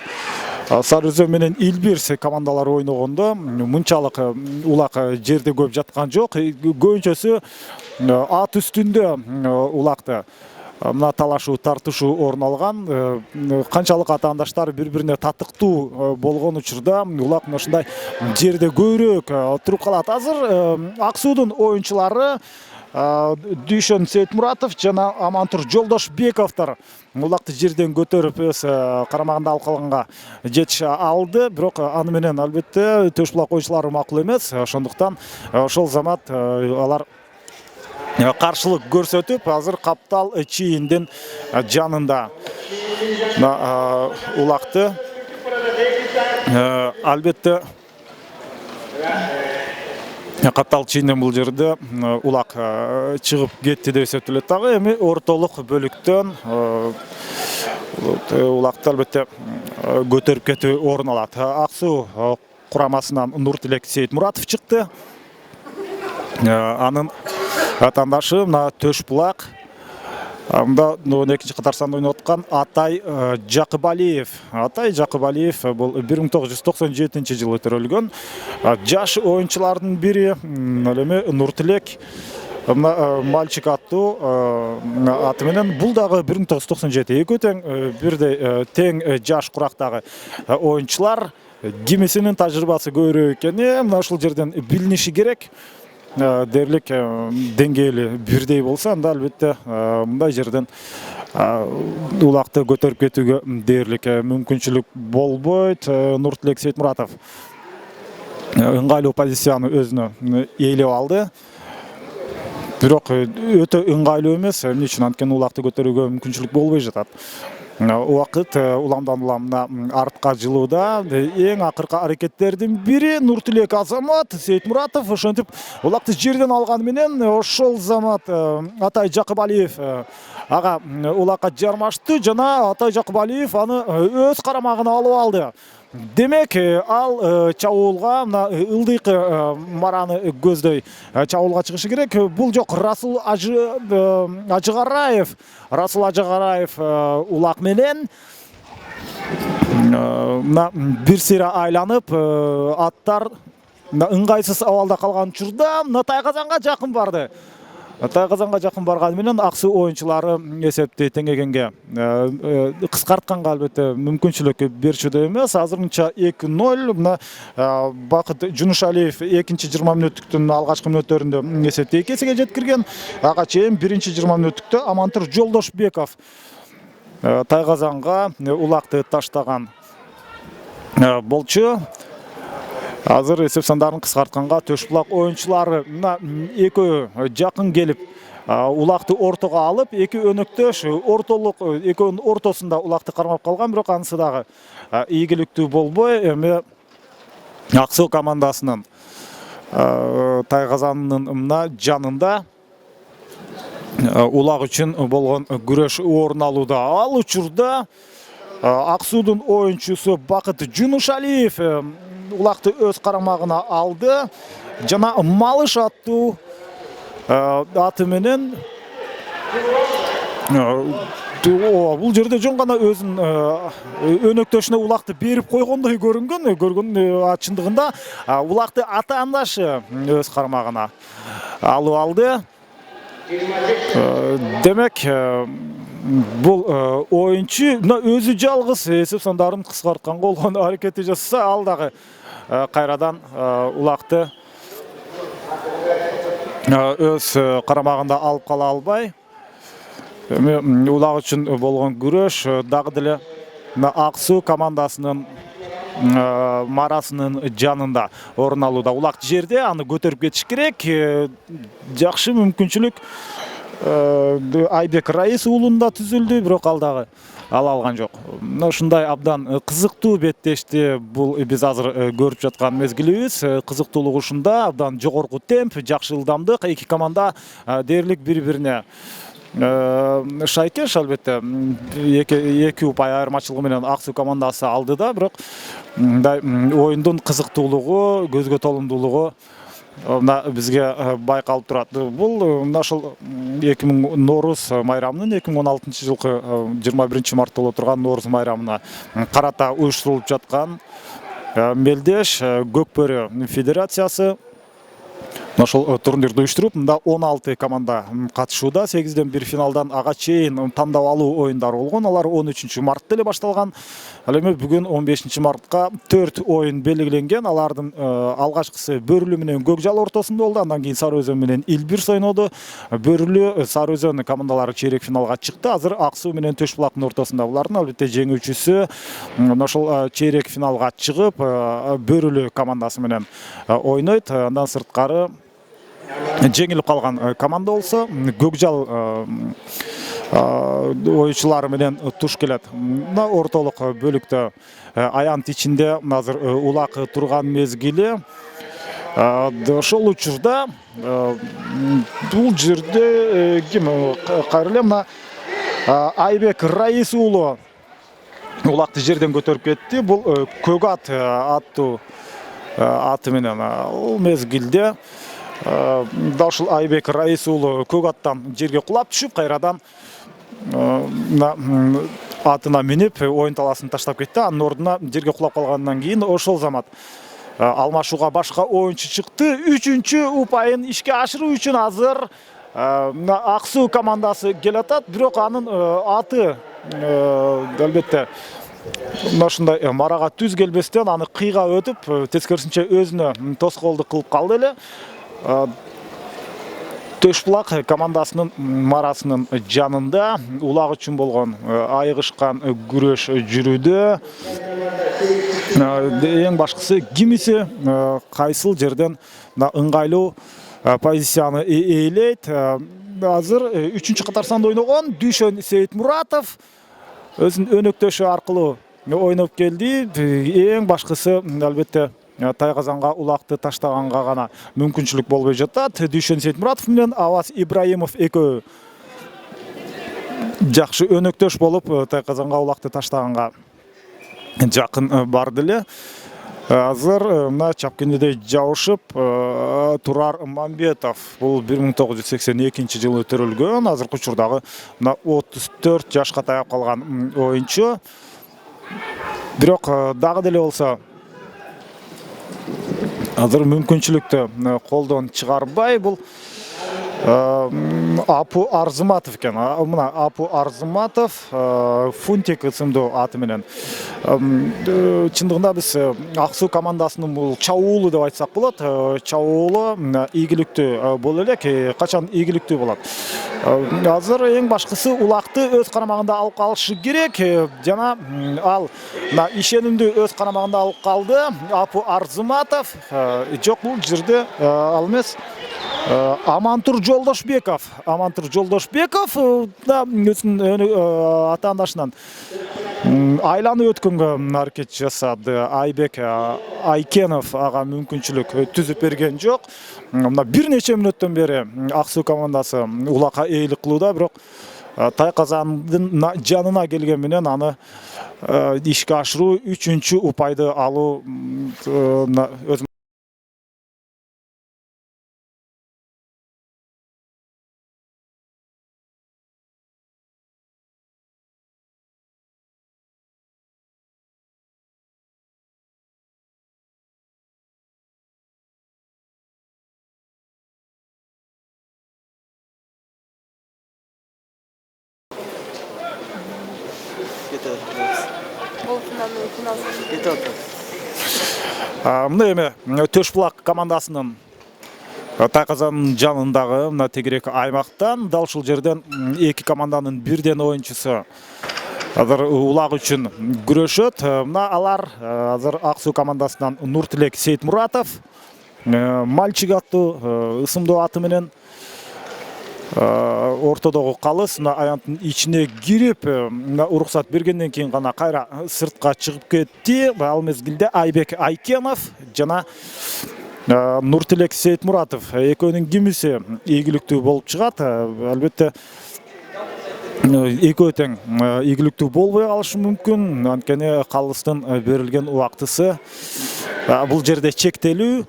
Сары Өзөн менен Илбирс командалары ойногондо мынчалык улак жерде көп жаткан жок. Көбүнчөсү ат үстүндө улакты мына талашуу тартышуу орун алган. Канчалык атаандаштар бири-бирине татыктуу болгон учурда улак ушундай жерде көбүрөөк туруп калат. Азыр Ак Суудун оюнчулары Дүйшөн Сейтмуратов жана Амантур Жолдошбековдор улакты жерден көтөрүп өз карамагында алып калганга жетише алды. Бирок аны менен албетте Төш булак оюнчулары макул эмес. Ошондуктан ошол замат алар каршылык көрсөтүп, азыр каптал чийиндин жанында. улакты албетте катал чейинен бул жерде улак чыгып кетти деп эсептелет дагы. Эми ортолук бөлүктөн улакты албетте көтөрүп кетүү орун алат. Ак суу курамасынан Нуртилек Сейитмуратов чыкты. Анын атандашы мына Төш булак. Анда 12-нчи катар санда ойноп аткан Атай Жакыбалиев. Атай Жакыбалиев бул 1997-жылы төрөлгөн жаш оюнчулардын бири. Эми Нуртилек мальчик аттуу аты менен бул дагы 1997 экөө тең бирдей тең жаш курактагы оюнчулар. Кимисинин тажрыйбасы көбүрөөк экени мына ушул жерден билиниши керек. Дерлик деңгээли бирдей болсо анда албетте мындай жерден улакты көтөрүп кетүүгө дээрлик мүмкүнчүлүк болбойт. Нуртилек Сейитмуратов ыңгайлуу позицияны өзүнө ээлеп алды. Бирок өтө ыңгайлуу эмес. Эмне үчүн? Анткени улакты көтөрүүгө мүмкүнчүлүк болбой жатат. Убакыт уламдан улам артка жылууда. Эң акыркы аракеттердин бири Нуртилек Азамат Сейитмуратов ошентип улакты жерден алганы менен ошол замат Атай Жакыбалиев ага улакка жармашты жана Атай Жакыбалиев аны өз карамагына алып алды. Демек, ал чабуулга ылдыйк мараны көздөй чабуулга чыгышы керек. Бул жок Расул Ажыгараев улак менен бир сыйра айланып аттар ыңгайсыз абалда калган учурда Тайказанга жакын барды. Тайказанга жакын барганы менен ак суу оюнчулары эсепти теңегенге кыскартканга албетте мүмкүнчүлүк берчүдөй эмес. Азырынча 2-0. Бакыт Жунушалиев 2-20 мүнөттүктүн алгачкы мүнөттөрүндө эсепти 2-эсеге жеткирген. Ага чейин 1-20 мүнөттүктө Амантур Жолдошбеков Тайказанга улакты таштаган болчу. Азыр эсеп сандарын кыскартканга Төш булак оюнчулары экөө жакын келип улакты ортого алып, эки өнөктөш ортолук экөөнүн ортосунда улакты кармап калган, бирок анысы дагы ийгиликтүү болбой, эми Ак суу командасынын Тайказанын жанында улак үчүн болгон күрөш орун алууда. Ал учурда Ак суудун оюнчусу Бакыт Жунушалиев улакты өз карамагына алды. Жана Малыш аттуу аты менен бул жерде жон гана өзүнүн өнөктөшүнө улакты берип койгондой көргөн чындыгында улакты атаандашы өз карамагына алып алды. Демек, бул оюнчу өзү жалгыз эсеп сандарын кыскартканга болгон аракети жасаса, ал дагы кайрадан улакты өз карамагында алып кала албай, эми улак үчүн болгон күрөш дагы деле Ак суу командасынын марасынын жанында орун алууда. Улак жерде, аны көтөрүп кетиш керек. Жакшы мүмкүнчүлүк Айбек Раис уулунда түзүлдү, бирок ал дагы ала алган жок. Ушундай абдан кызыктуу беттешти бул биз азыр көрүп жаткан мезгилибиз. Кызыктуулугу ушунда, абдан жогорку темп, жакшы ылдамдык, эки команда дээрлик бири-бирине шайкеш. Албетте эки упай айырмачылыгы менен Ак суу командасы алдыда, бирок мындай оюндун кызыктуулугу, көзгө толумдуулугу бизге байкалып турат. Бул ошол 2000 Нооруз майрамынын 2016-жылкы 21 боло турган Нооруз майрамына карата уюштурулуп жаткан мелдеш Көкбөрү федерациясы ошол турнирди уюштуруп, мында 16 команда катышууда. 8ден 1 финалдан ага чейин тандап алуу оюндары болгон. Алар 13 мартта эле башталган. Ал эми бүгүн 15 мартка 4 оюн белгиленген. Алардын алгачкысы Бөрүлү менен Көкжал ортосунда болду. Андан кийин Сары Өзөн менен Илбирс ойноду. Бөрүлү, Сары Өзөн командалары чейрек финалга чыкты. Азыр Ак суу менен Төш булактын ортосунда. Булардын албетте жеңүүчүсү ошол чейрек финалга чыгып, Бөрүлү командасы менен ойнойт. Андан сырткары жеңилип калган команда болсо Көкжал oyunchulары менен туш келет. Мына ортолук бөлүктө аянт ичинде азыр улак турган мезгили. Ошол учурда бул жерде ким кайрыле мына Айбек Раис уулу улакты жерден көтөрүп кетти. Бул көк ат аттуу аты менен ал мезгилде ушул Айбек Раис уулу көк аттан жерге кулап түшүп, кайрадан атына минип оюн таласын таштап кетти. Анын ордуна жерге кулап калгандан кийин ошол замат алмашууга башка оюнчу чыкты. 3-чү упайын ишке ашыруу үчүн азыр Ак Суу командасы келатат. Бирок анын аты албетте ушундай марага түз келбестен аны кыйга өтүп, тескерисинче өзүнө тоскоолдук кылып калды эле. Төшбулак командасынын марасынын жанында улак үчүн болгон айыгышкан күрөш жүрүүдө. Эң башкысы кимиси кайсыл жерден ыңгайлуу позицияны ээлейт. Азыр 3-чү катар санда ойногон Дүйшөн Сейитмуратов өзүнүн өнөктөшү аркылуу ойноп келди. Эң башкысы албетте Тайказанга улакты таштаганга гана мүмкүнчүлүк болбой жатат. Дүйшөн Сейитмуратов менен Аваз Ибраимов экөө жакшы өнөктөш болуп Тайказанга улакты таштаганга жакын барды эле. Азыр мына чапкенде жабышып Турар Мамбетов. Бул 1982-жылы төрөлгөн. Азыркы учурдагы 34 жашка таяп калган оюнчу. Бирок дагы деле болсо азыр мүмкүнчүлүктү колдон чыгарбай бул Апу Арзыматов экен. Мына Апу Арзыматов Фунтик ысымдуу аты менен. Чындыгында биз Ак Суу командасынын бул чабуулу деп айтсак болот. Чабуулу ийгиликтүү боло элек, качан ийгиликтүү болот. Азыр эң башкысы улакты өз карамагында алып калышы керек. Жана ал ишенимдүү өз карамагында алып калды. Апу Арзыматов жок, бул жерде ал эмес. Амантур Жолдошбеков өзүнүн атаандашынан айланып өткөнгө аракет жасады. Айбек Айкенов ага мүмкүнчүлүк түзүп берген жок. Мына бир нече мүнөттөн бери Ак Суу командасы улакка ээлик кылууда, бирок Тайказандын жанына келген менен аны ишке ашыруу, 3-чү упайды алуу өз мына эми Төшбулак командасынын Тайказанын жанындагы мына тегерек аймактан дал ушул жерден эки команданын бирден оюнчусу азыр улак үчүн күрөшөт. Мына алар азыр Ак Суу командасынан Нуртилек Сейитмуратов, Мальчик аттуу ысымдуу аты менен ортодогу калыс аянттын ичине кирип, уруксат бергенден кийин гана кайра сыртка чыгып кетти. Ал мезгилде Айбек Айкенов жана Нуртилек Сейитмуратов экөөнүн кимиси ийгиликтүү болуп чыгат. Албетте экөө тең ийгиликтүү болбой калышы мүмкүн. Анткени калыстын берилген убактысы бул жерде чектелүү.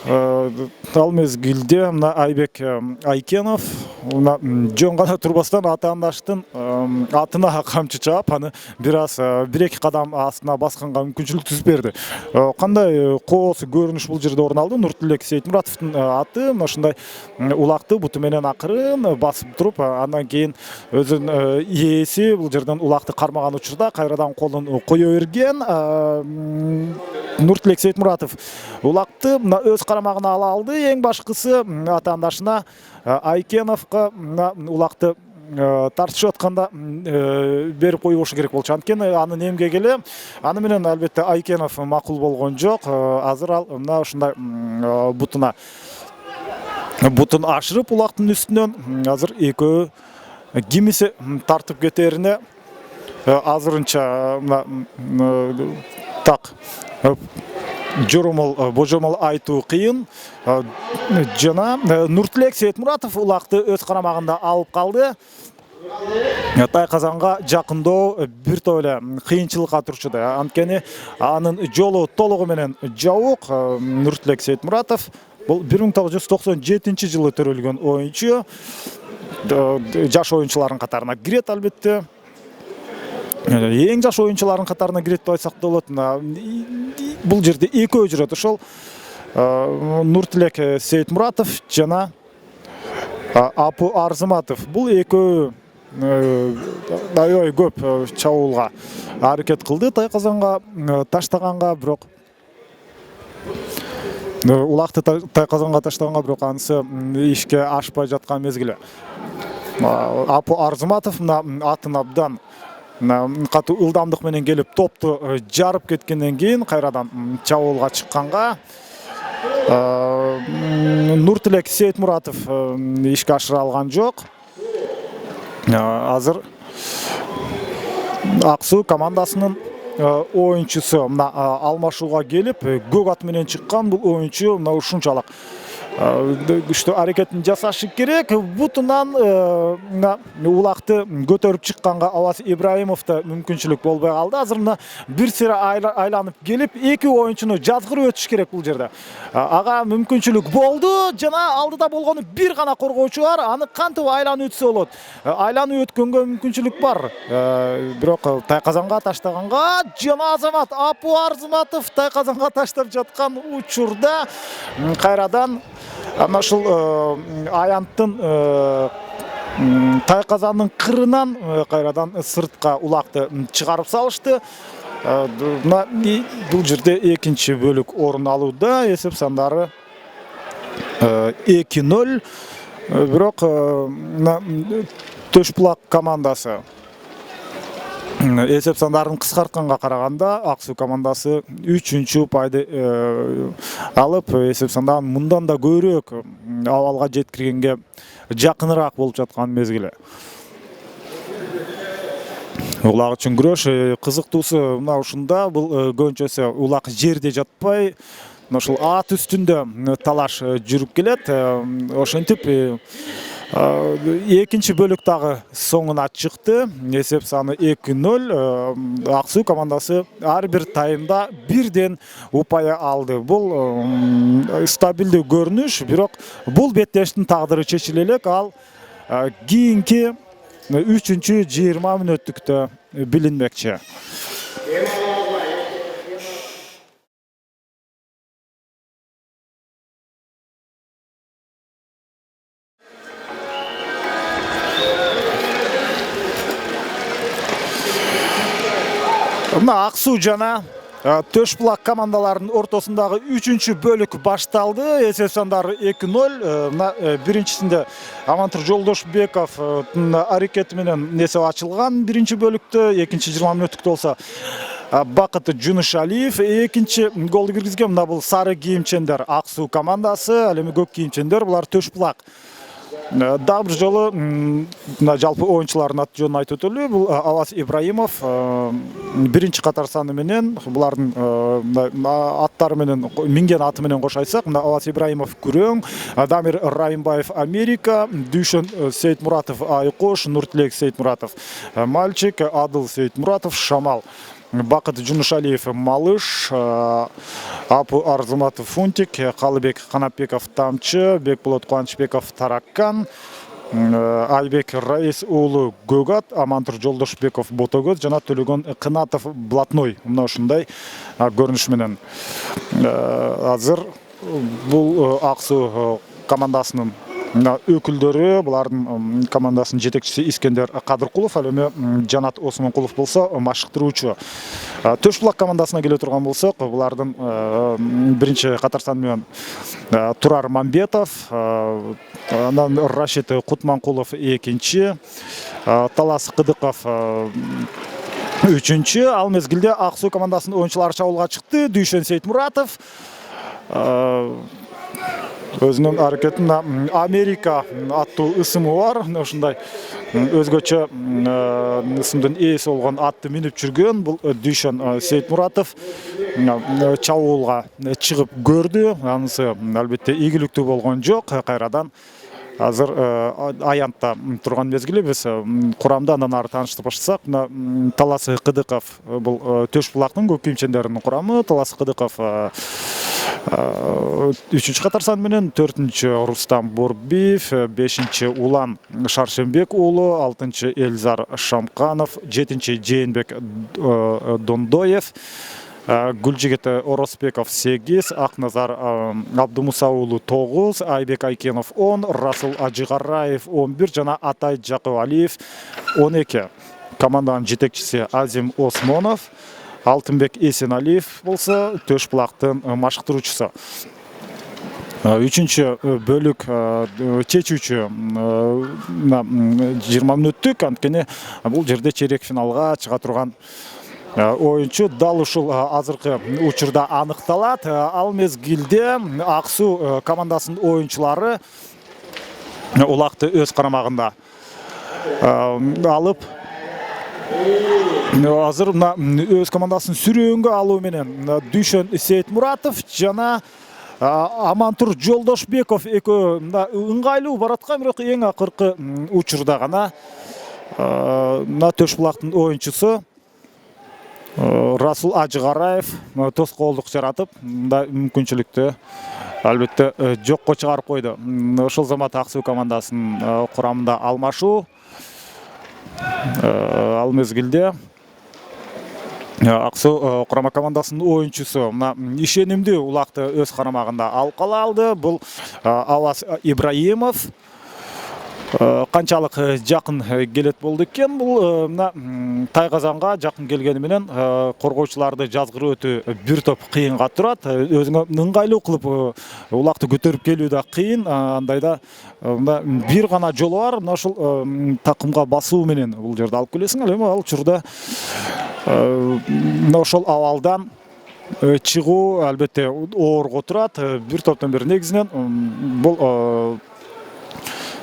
Ал мезгилде мына Айбек Айкенов жөн гана турбастан атаандаштын атына камчы чаап, аны бир аз 1-2 кадам астына басканга мүмкүнчүлүк түзүп берди. Кандай кооз көрүнүш бул жерде орун алды. Нуртилек Сейитмуратовдун аты ушундай улакты буту менен акырын басып туруп, андан кийин өзүнүн ээси бул жерден улакты кармаган учурда кайрадан колун кое берген. Нуртилек Сейитмуратов улакты өз карамагына ала алды. Эң башкысы атаандашына Айкеновго улакты тартышып атканда берип коюшу керек болчу. Анткени анын эмге келе, аны менен албетте Айкенов макул болгон жок. Азыр ал мына ушундай бутун ашырып улактын үстүнөн азыр экөө кимиси тартып кетерине азырынча так божомол айтуу кыйын. Жана Нуртилек Сейтмуратов улакты өз карамагында алып калды. Тайказанга жакындоо бир тойле кыйынчылыкка турчуду. Анткени анын жолу толугу менен жабык. Нуртилек Сейтмуратов бул 1997 жылы төрөлгөн оюнчу. Жаш оюнчулардын катарына кирет албетте. Эң жаш оюнчулардын катарына кирет деп айтсак болот. Бул жерде экөө жүрөт. Ошол Нуртилек Сейтмуратов жана Апу Арзыматов. Бул экөө аябай көп чабуулга аракет кылды Тайказанга таштаганга, бирок улакты Тайказанга таштаганга, бирок анысы ишке ашпай жаткан мезгили. Апу Арзыматов атын абдан катуу ылдамдык менен келип топту жарып кеткенден кийин кайрадан чабуулга чыкканга Нуртилек Сейтмуратов ишке ашыра алган жок. Азыр Аксуу командасынын оюнчусу алмашууга келип көк ат менен чыккан бул оюнчу ушунчалык күчтүү аракетин жасашы керек. Бутунан улакты көтөрүп чыкканга Аваз Ибраимовда мүмкүнчүлүк болбой калды. Азыр бир сыйра айланып келип эки оюнчуну жазгырып өтүш керек бул жерде. Ага мүмкүнчүлүк болду. Жана алдыда болгону бир гана коргоочу бар. Аны кантип айланып өтсө болот? Айланып өткөнгө мүмкүнчүлүк бар. Бирок Тайказанга таштаганга жана Азамат Апу Арзыматов Тайказанга таштап жаткан учурда кайрадан ана ушул аянттын Тайказандын кырынан кайрадан сыртка улакты чыгарып салышты. Бул жерде экинчи бөлүк орун алууда. Эсеп сандары 2-0. Бирок Төшбулак командасы эсеп сандарын кыскартканга караганда Аксуу командасы 3-чү упайды алып, эсеп сандарын мындан да көбүрөөк абалга жеткиргенге жакыныраак болуп жаткан мезгили. Улак үчүн күрөш кызыктуусу мына ушунда. Бул көбүнчөсү улак жерде жатпай, ушул ат үстүндө талаш жүрүп келет. Ошентип экинчи бөлүк дагы соңуна чыкты. Эсеп саны 2-0. Аксуу командасы ар бир таймда бирден упай алды. Бул стабилдүү көрүнүш, бирок бул беттештин тагдыры чечиле элек. Ал кийинки 3-20 мүнөттүктө билинмекчи. Аксуу жана Төшбулак командаларынын ортосундагы 3-чү бөлүк башталды. Эсеп сандары 2-0. Биринчисинде Амантур Жолдошбеков аракети менен эсеп ачылган биринчи бөлүктө. Экинчи 20 мүнөттүктө болсо Бакыт Жунушалиев экинчи голду киргизген. Мына бул сары кийимчендер Аксуу командасы, ал эми көк кийимчендер булар Төшбулак. Дагы бир жолу жалпы оюнчулардын аты жөнүн айтып өтөлү. Бул Аваз Ибраимов биринчи катар саны менен, булардын аттары менен, минген аты менен кош айтсак, мына Аваз Ибраимов күрөң, Дамир Райымбаев Америка, Дүйшөн Сейтмуратов Айкош, Нуртилек Сейтмуратов Мальчик, Адыл Сейтмуратов Шамал, Бакыт Жунушалиев Малыш, Апу Арзыматов Фунтик, Калыбек Канапбеков Тамчы, Бекболот Кубанычбеков Тараккан, Айбек Раис уулу Гөгат, Амантур Жолдошбеков Ботогөз жана Төлөгөн Кынатов Блатной. Мына ушундай көрүнүш менен азыр бул Аксуу командасынын өкүлдөрү, булардын командасынын жетекчиси Искендер Кадыркулов, ал эми Жанат Осмонкулов болсо машыктыруучу. Төшбулак командасына келе турган болсок, булардын биринчи катар саны менен Турар Мамбетов, андан Рашид Кутманкулов экинчи, Талас Кыдыков үчүнчү. Ал мезгилде Аксуу командасынын оюнчулары чабуулга чыкты. Дүйшөн Сейтмуратов өзүнүн аракетин Америка аттуу ысымы бар. Ушундай өзгөчө ысымдын ээси болгон атты минип жүргөн бул Дүйшөн Сейитмуратов чабуулга чыгып көрдү. Анысы албетте ийгиликтүү болгон жок. Кайрадан азыр аянтта турган мезгили биз курамда андан ары тааныштырып баштасак, Талас Кыдыков бул Төш булактын көк кийимчендеринин курамы. Талас Кыдыков 3-чү катар сан менен, 4-чү Рустам Борбиев, 5-чи Улан Шаршембек уулу, 6-чы Эльзар Шамканов, 7-чи Жээнбек Дондоев, Гүлжигит Оросбеков 8, Акназар Абдумуса уулу 9, Айбек Айкенов 10, Расул Ажыгараев 11 жана Атай Жакыбалиев 12. Команданын жетекчиси Азим Осмонов, Алтынбек Эсеналиев болсо Төш булактын машыктыруучусу. 3-чү бөлүк чечүүчү 20 мүнөттүк, анткени бул жерде чейрек финалга чыга турган оюнчу дал ушул азыркы учурда аныкталат. Ал мезгилде Ак Суу командасынын оюнчулары улакты өз карамагында алып, азыр өз командасынын сүрөөнгө алуу менен Дүйшөн Сейитмуратов жана Амантур Жолдошбеков экөө ыңгайлуу бараткан, бирок эң акыркы учурда гана Төш булактын оюнчусу Расул Ажыгараев тоскоолдук жаратып, мындай мүмкүнчүлүктү албетте жокко чыгарып койду. Ошол замат Ак Суу командасынын курамында алмашуу. Ал мезгилде Ак Суу курама командасынын оюнчусу ишенимдүү улакты өз карамагында алып кала алды. Бул Аваз Ибраимов. Канчалык жакын келет болду экен, бул Тайгазанга жакын келгени менен коргоочуларды жазгырып өтүү бир топ кыйынга турат. Өзүңө ыңгайлуу кылып улакты көтөрүп келүү да кыйын. Андайда бир гана жолу бар, ошол такымга басуу менен бул жерде алып келесиң. Ал эми ал учурда ошол абалдан чыгуу албетте оорго турат. Бир топтон бир негизинен бул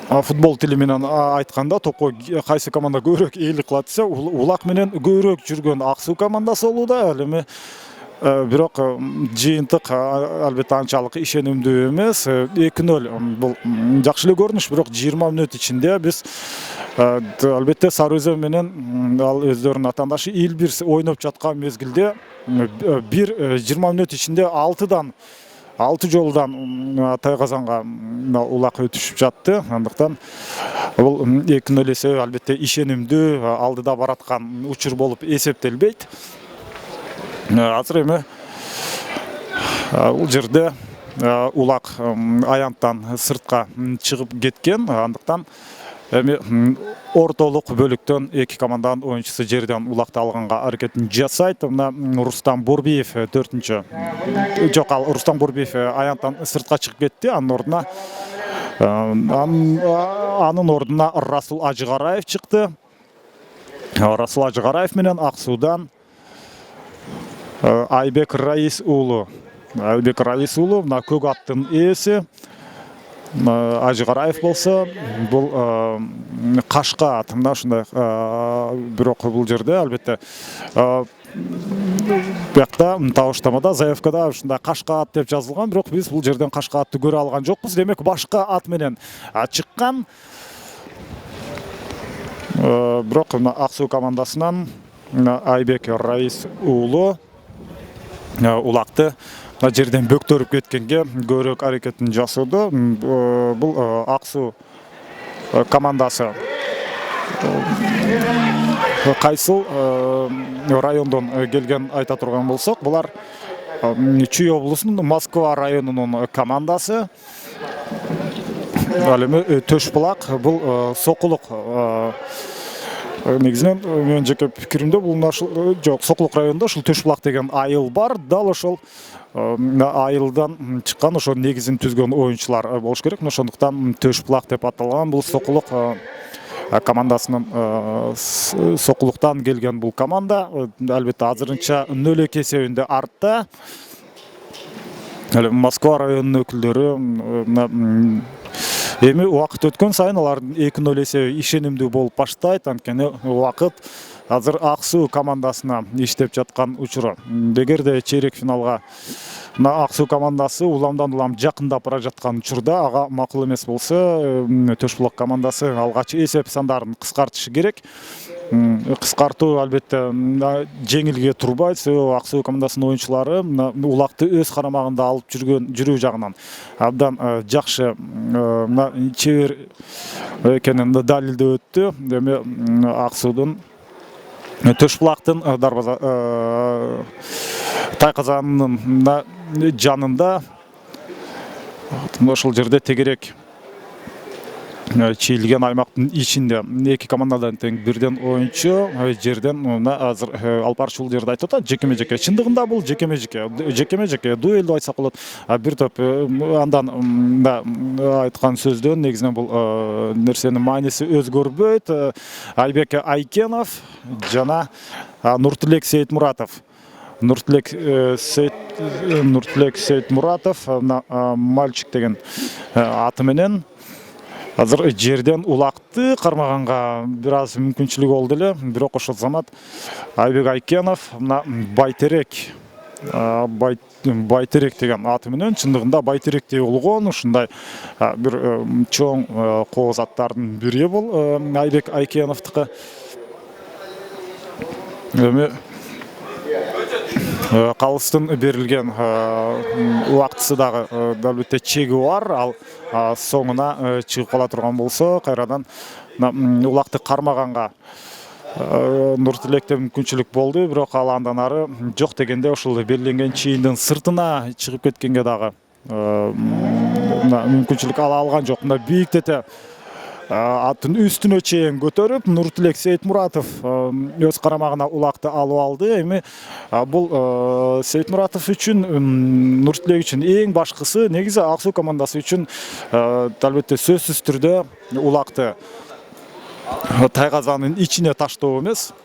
футбол тили менен айтканда топко кайсы команда көбүрөөк ээлик кылат десе, улак менен көбүрөөк жүргөн Ак Суу командасы болууда. Ал эми бирок жыйынтык албетте анчалык ишенимдүү эмес. 2-0 бул жакшы эле көрүнүш, бирок 20 мүнөт ичинде биз албетте Сары Өзөн менен ал өздөрүнүн атаандашы Илбирс ойноп жаткан мезгилде бир 20 мүнөт ичинде 6 жолдан Тайгазанга улак өтүшүп жатты. Андыктан бул 2-0 эсеби албетте ишенимдүү алдыда бараткан учур болуп эсептелбейт. Азыр эми бул жерде улак аянттан сыртка чыгып кеткен. Андыктан эми ортолук бөлүктөн эки команданын оюнчусу жерден улакты алганга аракетин жасайт. Рустам Борбиев 4-чү. Жок, ал Рустам Борбиев аянттан сыртка чыгып кетти. Анын ордуна Расул Ажыгараев чыкты. Расул Ажыгараев менен Ак Суудан Айбек Раис уулу. Айбек Раис уулу мына көк аттын ээси. Ажыгараев болсо бул кашка ат. Мына ушундай, бирок бул жерде албетте биякта табыштамада, заявкада ушундай кашка ат деп жазылган, бирок биз бул жерден кашка атты көрө алган жокпуз. Демек башка ат менен чыккан. Бирок Ак Суу командасынан Айбек Раис уулу улакты жерден бөктөрүп кеткенге көбүрөөк аракетин жасоодо. Бул Ак Суу командасы кайсыл райондон келген айта турган болсок, булар Чүй облусунун Москва районунун командасы. Ал эми Төш булак бул Сокулук. Негизинен менин жеке пикиримде бул жок, Сокулук районунда ушул Төш булак деген айыл бар. Дал ошол айылдан чыккан, ошо негизин түзгөн оюнчулар болуш керек. Ошондуктан Төш булак деп аталган. Бул Сокулук командасынын Сокулуктан келген бул команда албетте азырынча 0-2 эсебинде артта. Москва районунун өкүлдөрү эми убакыт өткөн сайын алардын 2-0 эсе ишенимдүү болуп баштайт. Анткени убакыт азыр Ак Суу командасына иштеп жаткан учуру. Эгерде чейрек финалга Ак Суу командасы уламдан улам жакындап бара жаткан учурда ага макул эмес болсо, Төш Булак командасы алгач эсеп сандарын кыскартышы керек. Кыскартуу албетте жеңилге турбайт. Ак Суу командасынын оюнчулары улакты өз карамагында алып жүрүү жагынан абдан жакшы, чебер экенин далилдеп өттү. Эми Ак Суудун Төш Булактын дарбаза тайказанынын жанында ошол жерде тегерек чийилген аймактын ичинде эки командадан тең бирден оюнчу жерден азыр алып барчу жерде айтып атат. Жекеме-жеке. Чындыгында бул жекеме-жеке дуэль деп айтсак болот. Бир топ андан айткан сөздөн негизинен бул нерсенин мааниси өзгөрбөйт. Айбек Айкенов жана Нуртилек Сейитмуратов. Нуртилек Сейитмуратов мальчик деген аты менен азыр жерден улакты кармаганга бир аз мүмкүнчүлүк болду эле. Бирок ошол замат Айбек Айкенов Байтерек деген аты менен чындыгында Байтеректе болгон ушундай бир чоң кооз аттардын бири бул Айбек Айкеновдуку. Эми калыстын берилген убактысы дагы албетте чеги бар. Ал соңуна чыгып кала турган болсо, кайрадан улакты кармаганга Нуртилекте мүмкүнчүлүк болду. Бирок ал андан ары жок дегенде ушул белгиленген чийиндин сыртына чыгып кеткенге дагы мүмкүнчүлүк ала алган жок. Мына бийиктете атын үстүнө чейин көтөрүп, Нуртилек Сейитмуратов өз карамагына улакты алып алды. Эми бул Сейитмуратов үчүн, Нуртилек үчүн эң башкысы негизи Ак Суу командасы үчүн албетте сөзсүз түрдө улакты тайказанын ичине таштоо эмес.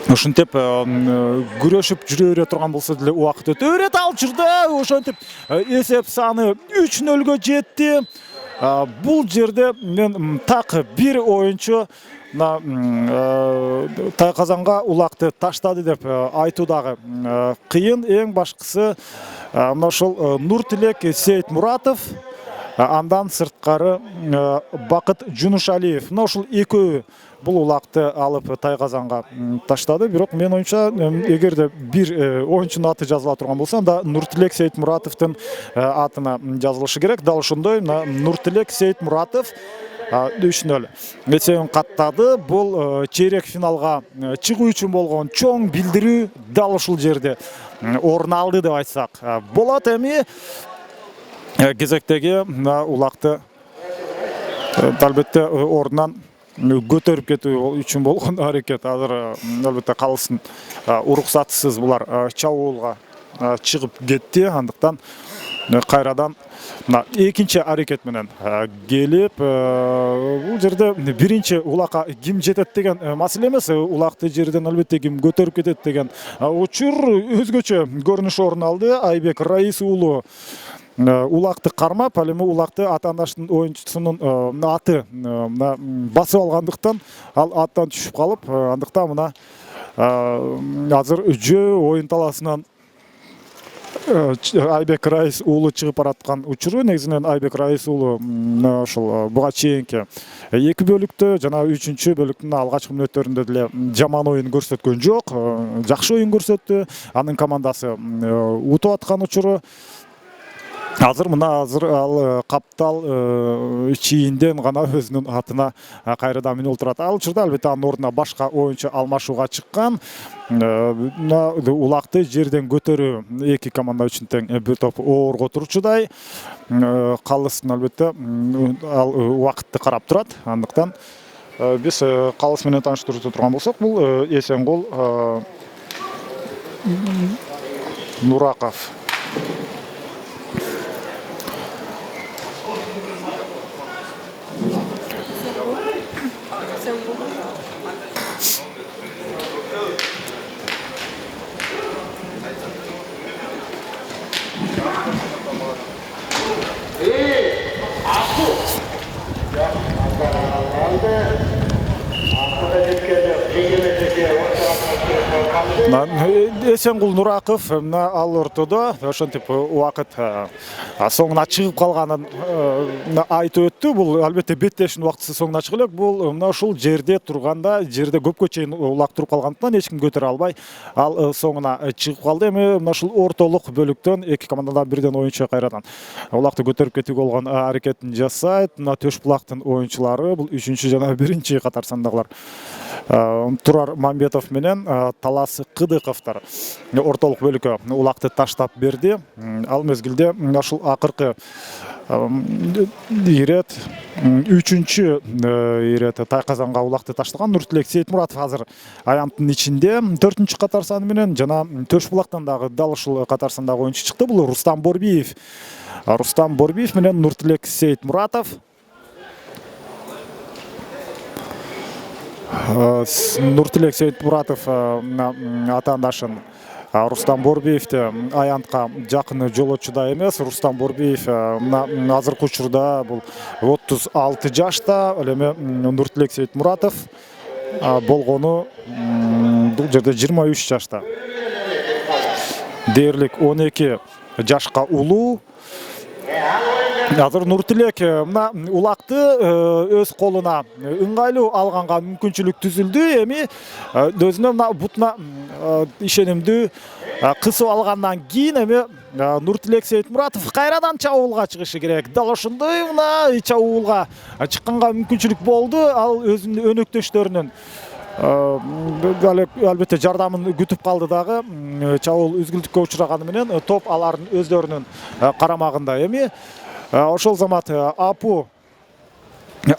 Ушинтип күрөшүп жүрө бере турган болсо деле убакыт өтө берет. Ал учурда ошентип эсеп саны 3-0 жетти. Бул жерде мен так бир оюнчу тайказанга улакты таштады деп айтуу дагы кыйын. Эң башкысы мына ошол Нуртилек Сейитмуратов, андан сырткары Бакыт Жунушалиев. Мына ушул экөө бул улакты алып тайказанга таштады. Бирок мен оюнча эгерде бир оюнчунун аты жазыла турган болсо, анда Нуртилек Сейитмуратовдун атына жазылышы керек. Дал ошондой Нуртилек Сейитмуратов 3-0 эсебин каттады. Бул чейрек финалга чыгуу үчүн болгон чоң билдирүү дал ушул жерде орун алды деп айтсак болот. Эми кезектеги улакты албетте ордунан көтөрүп кетүү үчүн болгон аракет. Азыр албетте калыстын уруксатысыз булар чабуулга чыгып кетти. Андыктан кайрадан экинчи аракет менен келип, бул жерде биринчи улакка ким жетет деген маселе эмес. Улакты жерден албетте ким көтөрүп кетет деген учур өзгөчө көрүнүш орун алды. Айбек Раис уулу улакты кармап, ал эми улакты атаандаштын оюнчусунун аты басып алгандыктан ал аттан түшүп калып, андыктан мына азыр жөө оюн талаасынан Айбек Раис уулу чыгып бараткан учуру. Негизинен Айбек Раис уулу ошол буга чейинки 2 бөлүктө жана 3-чү бөлүктүн алгачкы мүнөттөрүндө деле жаман оюн көрсөткөн жок. Жакшы оюн көрсөттү. Анын командасы утуп аткан учуру. Азыр ал каптал чийинден гана өзүнүн атына кайрадан минип отурат. Ал учурда албетте анын ордуна башка оюнчу алмашууга чыккан. Улакты жерден көтөрүү эки команда үчүн тең бир топ оорго турчудай. Калыстын албетте ал убакытты карап турат. Андыктан биз калыс менен тааныштырып турган болсок, бул Эсенгол Нураков. Эсенгул Нураков ал ортодо ошентип убакыт соңуна чыгып калганын айтып өттү. Бул албетте беттешин убактысы соңуна чыгып элек. Бул мына ушул жерде турганда, жерде көпкө чейин улактырып калгандыктан эч ким көтөрө албай, ал соңуна чыгып калды. Эми мына ушул ортолук бөлүктөн эки командадан бирден оюнчу кайрадан улакты көтөрүп кетүүгө болгон аракетин жасайт. Мына Төш булактын оюнчулары бул 3-чү жана 1-чи катар сандагылар. Турар Мамбетов менен Талас Кыдыковтар ортолук бөлүккө улакты таштап берди. Ал мезгилде ушул акыркы ирет 3-чү ирет Тайказанга улакты таштаган Нуртилек Сейитмуратов азыр аянттын ичинде 4-чү катар саны менен жана Төш булактан дагы дал ушул катар сандагы оюнчу чыкты. Бул Рустам Борбиев. Рустам Борбиев менен Нуртилек Сейитмуратов. Нуртилек Сейитмуратов атаандашын Рустам Борбиевти аянтка жакын жолочуда эмес. Рустам Борбиев азыркы учурда бул 36 жашта, ал эми Нуртилек Сейитмуратов болгону бул жерде 23 жашта. Дээрлик 12 жашка улуу. Азыр Нуртилек мына улакты өз колуна ыңгайлуу алганга мүмкүнчүлүк түзүлдү. Эми өзүнө мына бутуна ишенимдүү кысып алгандан кийин эми Нуртилек Сейитмуратов кайрадан чабуулга чыгышы керек. Дал ошондой мына чабуулга чыкканга мүмкүнчүлүк болду. Ал өзүнүн өнөктөштөрүнүн албетте жардамын күтүп калды дагы. Чабуул үзгүлтүккө учураганы менен топ алардын өздөрүнүн карамагында. Эми ошол замат Апу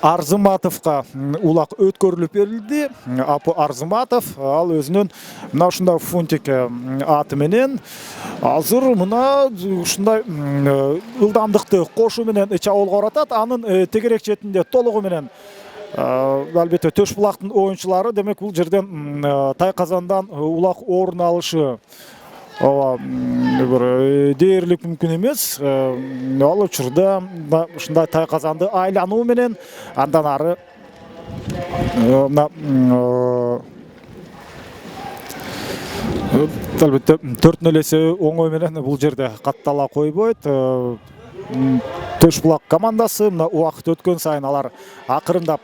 Арзыматовго улак өткөрүлүп берилди. Апу Арзыматов ал өзүнүн мына ушундай фунтик аты менен азыр мына ушундай ылдамдыкты кошуу менен чабуулга баратат. Анын тегерек четинде толугу менен албетте Төш булактын оюнчулары. Демек бул жерден Тайказандан улак орун алышы бир дээрлик мүмкүн эмес. Ал учурда ушундай Тайказанды айлануу менен андан ары албетте 4-0 эсе оңой менен бул жерде каттала койбойт. Төш булак командасы мына убакыт өткөн сайын алар акырындап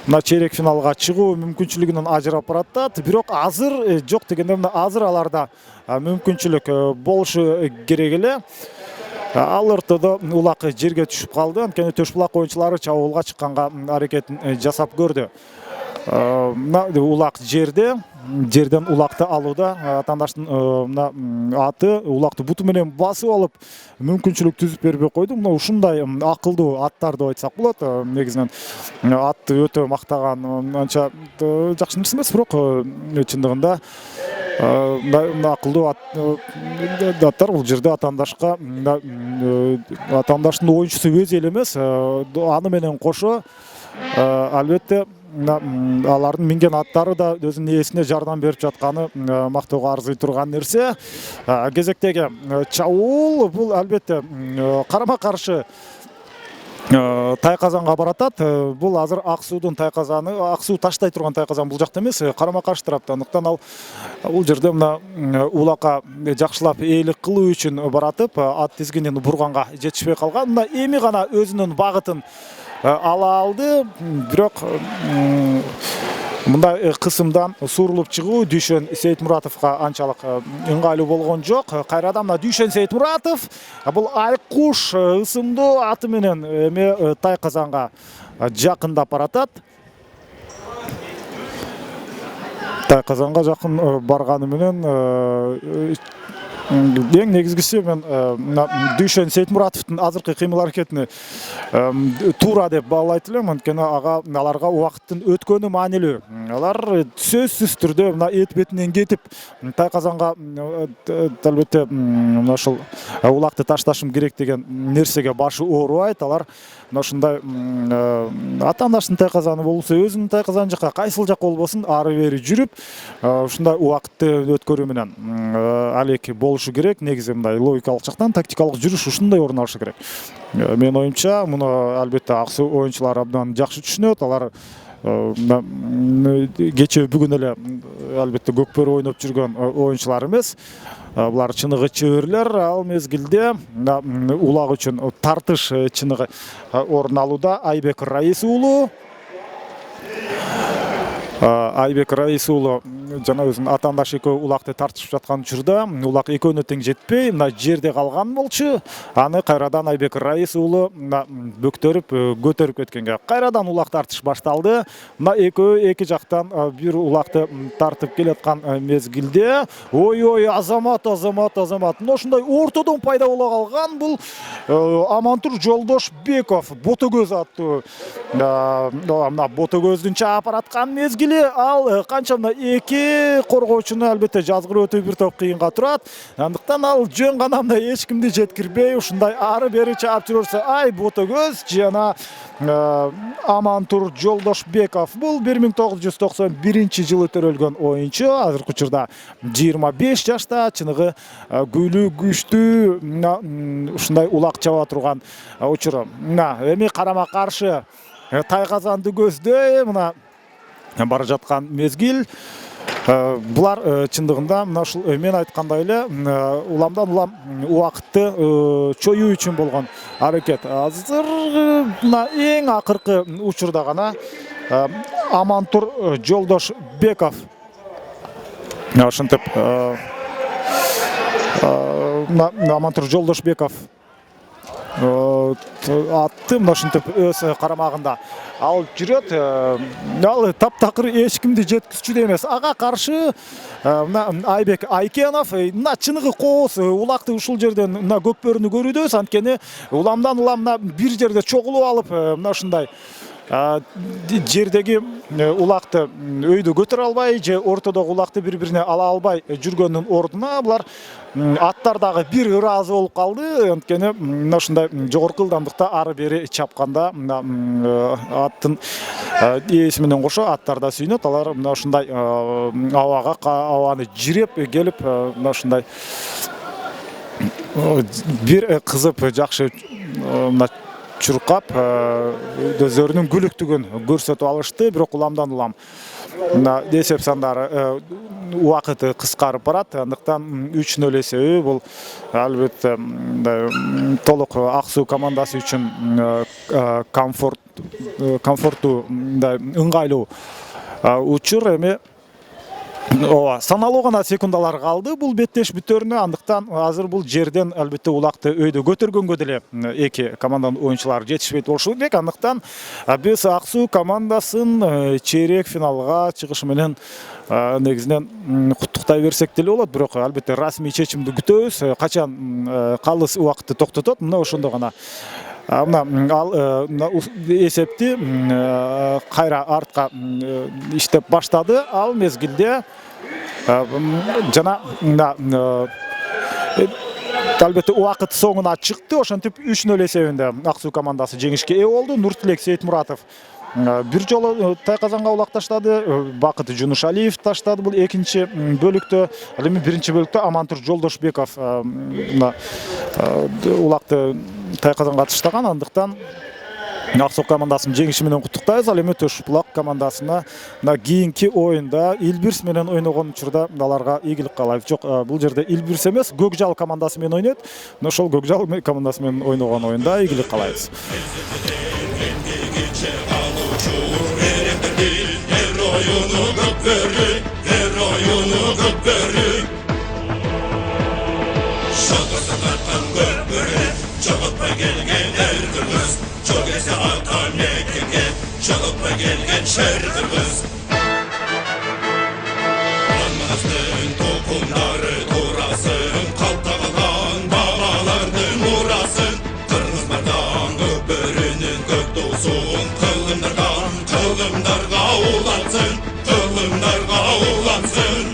мына чейрек финалга чыгуу мүмкүнчүлүгүнөн ажырап баратат. Бирок азыр жок дегенде мына азыр аларда мүмкүнчүлүк болушу керек эле. Ал ортодо улак жерге түшүп калды. Анткени Төш булак оюнчулары чабуулга чыкканга аракетин жасап көрдү. Улак жерден улакты алууда атаандаштын аты улакты буту менен басып алып мүмкүнчүлүк түзүп бербей койду. Мына ушундай акылдуу аттар деп айтсак болот. Негизинен атты өтө мактаган анча жакшы нерсе эмес, бирок чындыгында акылдуу аттар бул жерде атаандашка атаандаштын оюнчусу өзү эле эмес, аны менен кошо албетте алардын минген аттары да өзүнүн ээсине жардам берип жатканы мактоого арзый турган нерсе. Кезектеги чабуул бул албетте карама каршы Тайказанга баратат. Бул азыр Ак Суудун Тайказаны, Ак Суу таштай турган Тайказан бул жакта эмес, карама каршы тарапта. Андыктан ал бул жерде мына улакка жакшылап ээлик кылуу үчүн баратып, ат тизгинин бурганга жетишпей калган. Мына эми гана өзүнүн багытын ала алды. Бирок мындай кысымдан суурулуп чыгуу Дүйшөн Сейитмуратовго анчалык ыңгайлуу болгон жок. Кайрадан мына Дүйшөн Сейитмуратов бул айкуш ысымдуу аты менен эми Тайказанга жакындап баратат. Тайказанга жакын барганы менен эң негизгиси мен Дүйшөн Сейитмуратовдун азыркы кыймыл аракетини туура деп баалайт элем. Анткени аларга убакыттын өткөнү маанилүү. Алар сөзсүз түрдө мына эт бетинен кетип Тайказанга албетте мына ушул улакты ташташым керек деген нерсеге башы оорубайт. Алар мына ушундай атаандаштын Тайказаны болсо өзүнүн Тайказаны жакка кайсыл жак болбосун ары бери жүрүп ушундай убакытты өткөрүү менен алек болушу керек. Негизи мындай логикалык жактан тактикалык жүрүш ушундай орун алышы керек. Менин оюмча муну албетте Ак Суу оюнчулары абдан жакшы түшүнөт. Алар кече бүгүн эле албетте көкбөрү ойноп жүргөн оюнчулар эмес. Булар чыныгы чеберлер. Ал мезгилде улак үчүн тартыш чыныгы орун алууда Айбек Раис уулу. Айбек Раис уулу жана өзүнүн атаандашы экөө улакты тартышып жаткан учурда улак экөөнө тең жетпей мына жерде калган болчу. Аны кайрадан Айбек Раис уулу бөктөрүп көтөрүп кеткенге кайрадан улак тартыш башталды. Мына экөө эки жактан бир улакты тартып келаткан мезгилде ой Азамат мына ушундай ортодон пайда боло калган бул Амантур Жолдошбеков Ботогөз аттуу мына Ботогөздүн чаап бараткан мезгили ал канча мына эки коргоочуну албетте жазгыр өтө бир топ кыйынга турат. Андыктан ал жөн гана мындай эч кимди жеткирбей ушундай ары бери чаап жүрөрсө ай Ботогөз жана Амантур Жолдошбеков бул 1991-жылы төрөлгөн оюнчу. Азыркы учурда 25 жашта, чыныгы күйлүү күчтүү ушундай улак чаба турган учуру. Мына эми карама каршы Тайказанды көздөй мына бара жаткан мезгил. Булар чындыгында мына ушул мен айткандай эле уламдан улам убакытты чоюу үчүн болгон аракет. Азыр мына эң акыркы учурда гана Амантур Жолдошбеков ошентип Амантур Жолдошбеков атты мына ушинтип өз карамагында алып жүрөт. Ал таптакыр эч кимди жеткизчү эмес. Ага каршы мына Айбек Айкенов мына чыныгы кооз улакты ушул жерден мына көкбөрүнү көрүүдөбүз. Анткени уламдан улам мына бир жерде чогулуп алып мына ушундай жердеги улакты өйдө көтөрө албай же ортодогу улакты бири-бирине ала албай жүргөндүн ордуна булар аттар дагы бир ыраазы болуп калды. Анткени мына ушундай жогорку ылдамдыкта ары бери чапканда аттын ээси менен кошо аттар да сүйнөт. Алар мына ушундай абаны жиреп келип мына ушундай бир кызып жакшы мына чуркап өздөрүнүн күлүктүгүн көрсөтүп алышты. Бирок уламдан улам эсеп сандары убакыты кыскарып барат. Андыктан 3-0 эсеби бул албетте толук ак суу командасы үчүн комфорттуу ыңгайлуу учур. Эми саналуу гана секундалар калды бул беттеш бүтөрүнө. Андыктан азыр бул жерден албетте улакты өйдө көтөргөнгө деле эки команданын оюнчулары жетишпейт болушу керек. Андыктан биз ак суу командасын чейрек финалга чыгышы менен негизинен куттуктай берсек деле болот. Бирок албетте расмий чечимди күтөбүз. Качан калыс убакытты токтотот мына ошондо гана ал эсепти кайра артка иштеп баштады. Ал мезгилде жана албетте убакыт соңуна чыкты. Ошентип 3-0 эсебинде ак суу командасы жеңишке ээ болду. Нуртилек Сейитмуратов бир жолу Тайказанга улак таштады. Бакыт Жунушалиев таштады бул экинчи бөлүктө. Ал эми биринчи бөлүктө Амантур Жолдошбеков улакты Тайказанга таштаган. Андыктан ак суу командасын жеңиши менен куттуктайбыз. Ал эми Төш Булак командасына кийинки оюнда Илбирс менен ойногон учурда аларга ийгилик каалайбыз. Жок, бул жерде Илбирс эмес, Көкжал командасы менен ойнойт. Ошол Көкжал командасы менен ойногон оюнда ийгилик каалайбыз. Çok ese atan mekke'ge çalıp gelgen şerdirimiz. Anmazın tokumları turasın, kaltağılan bağalardın uğrasın. Kırmızlardan gökbörünün gökdoğusun, kılımdarga ulansın, kılımdarga ulansın.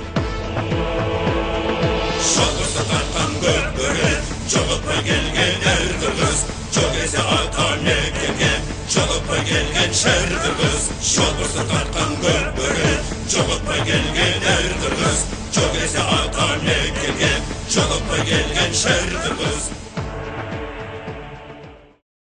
Şalırsa tartan gökbörü, çalıp gelgen erdirimiz. Çok ese atan mekke'ge çalıp gelgen şerdirimiz. Şalırsa tartan gökbörü, çalıp gelgen erdirimiz. Çok ese atan mekke'ge çalıp gelgen şerdirimiz.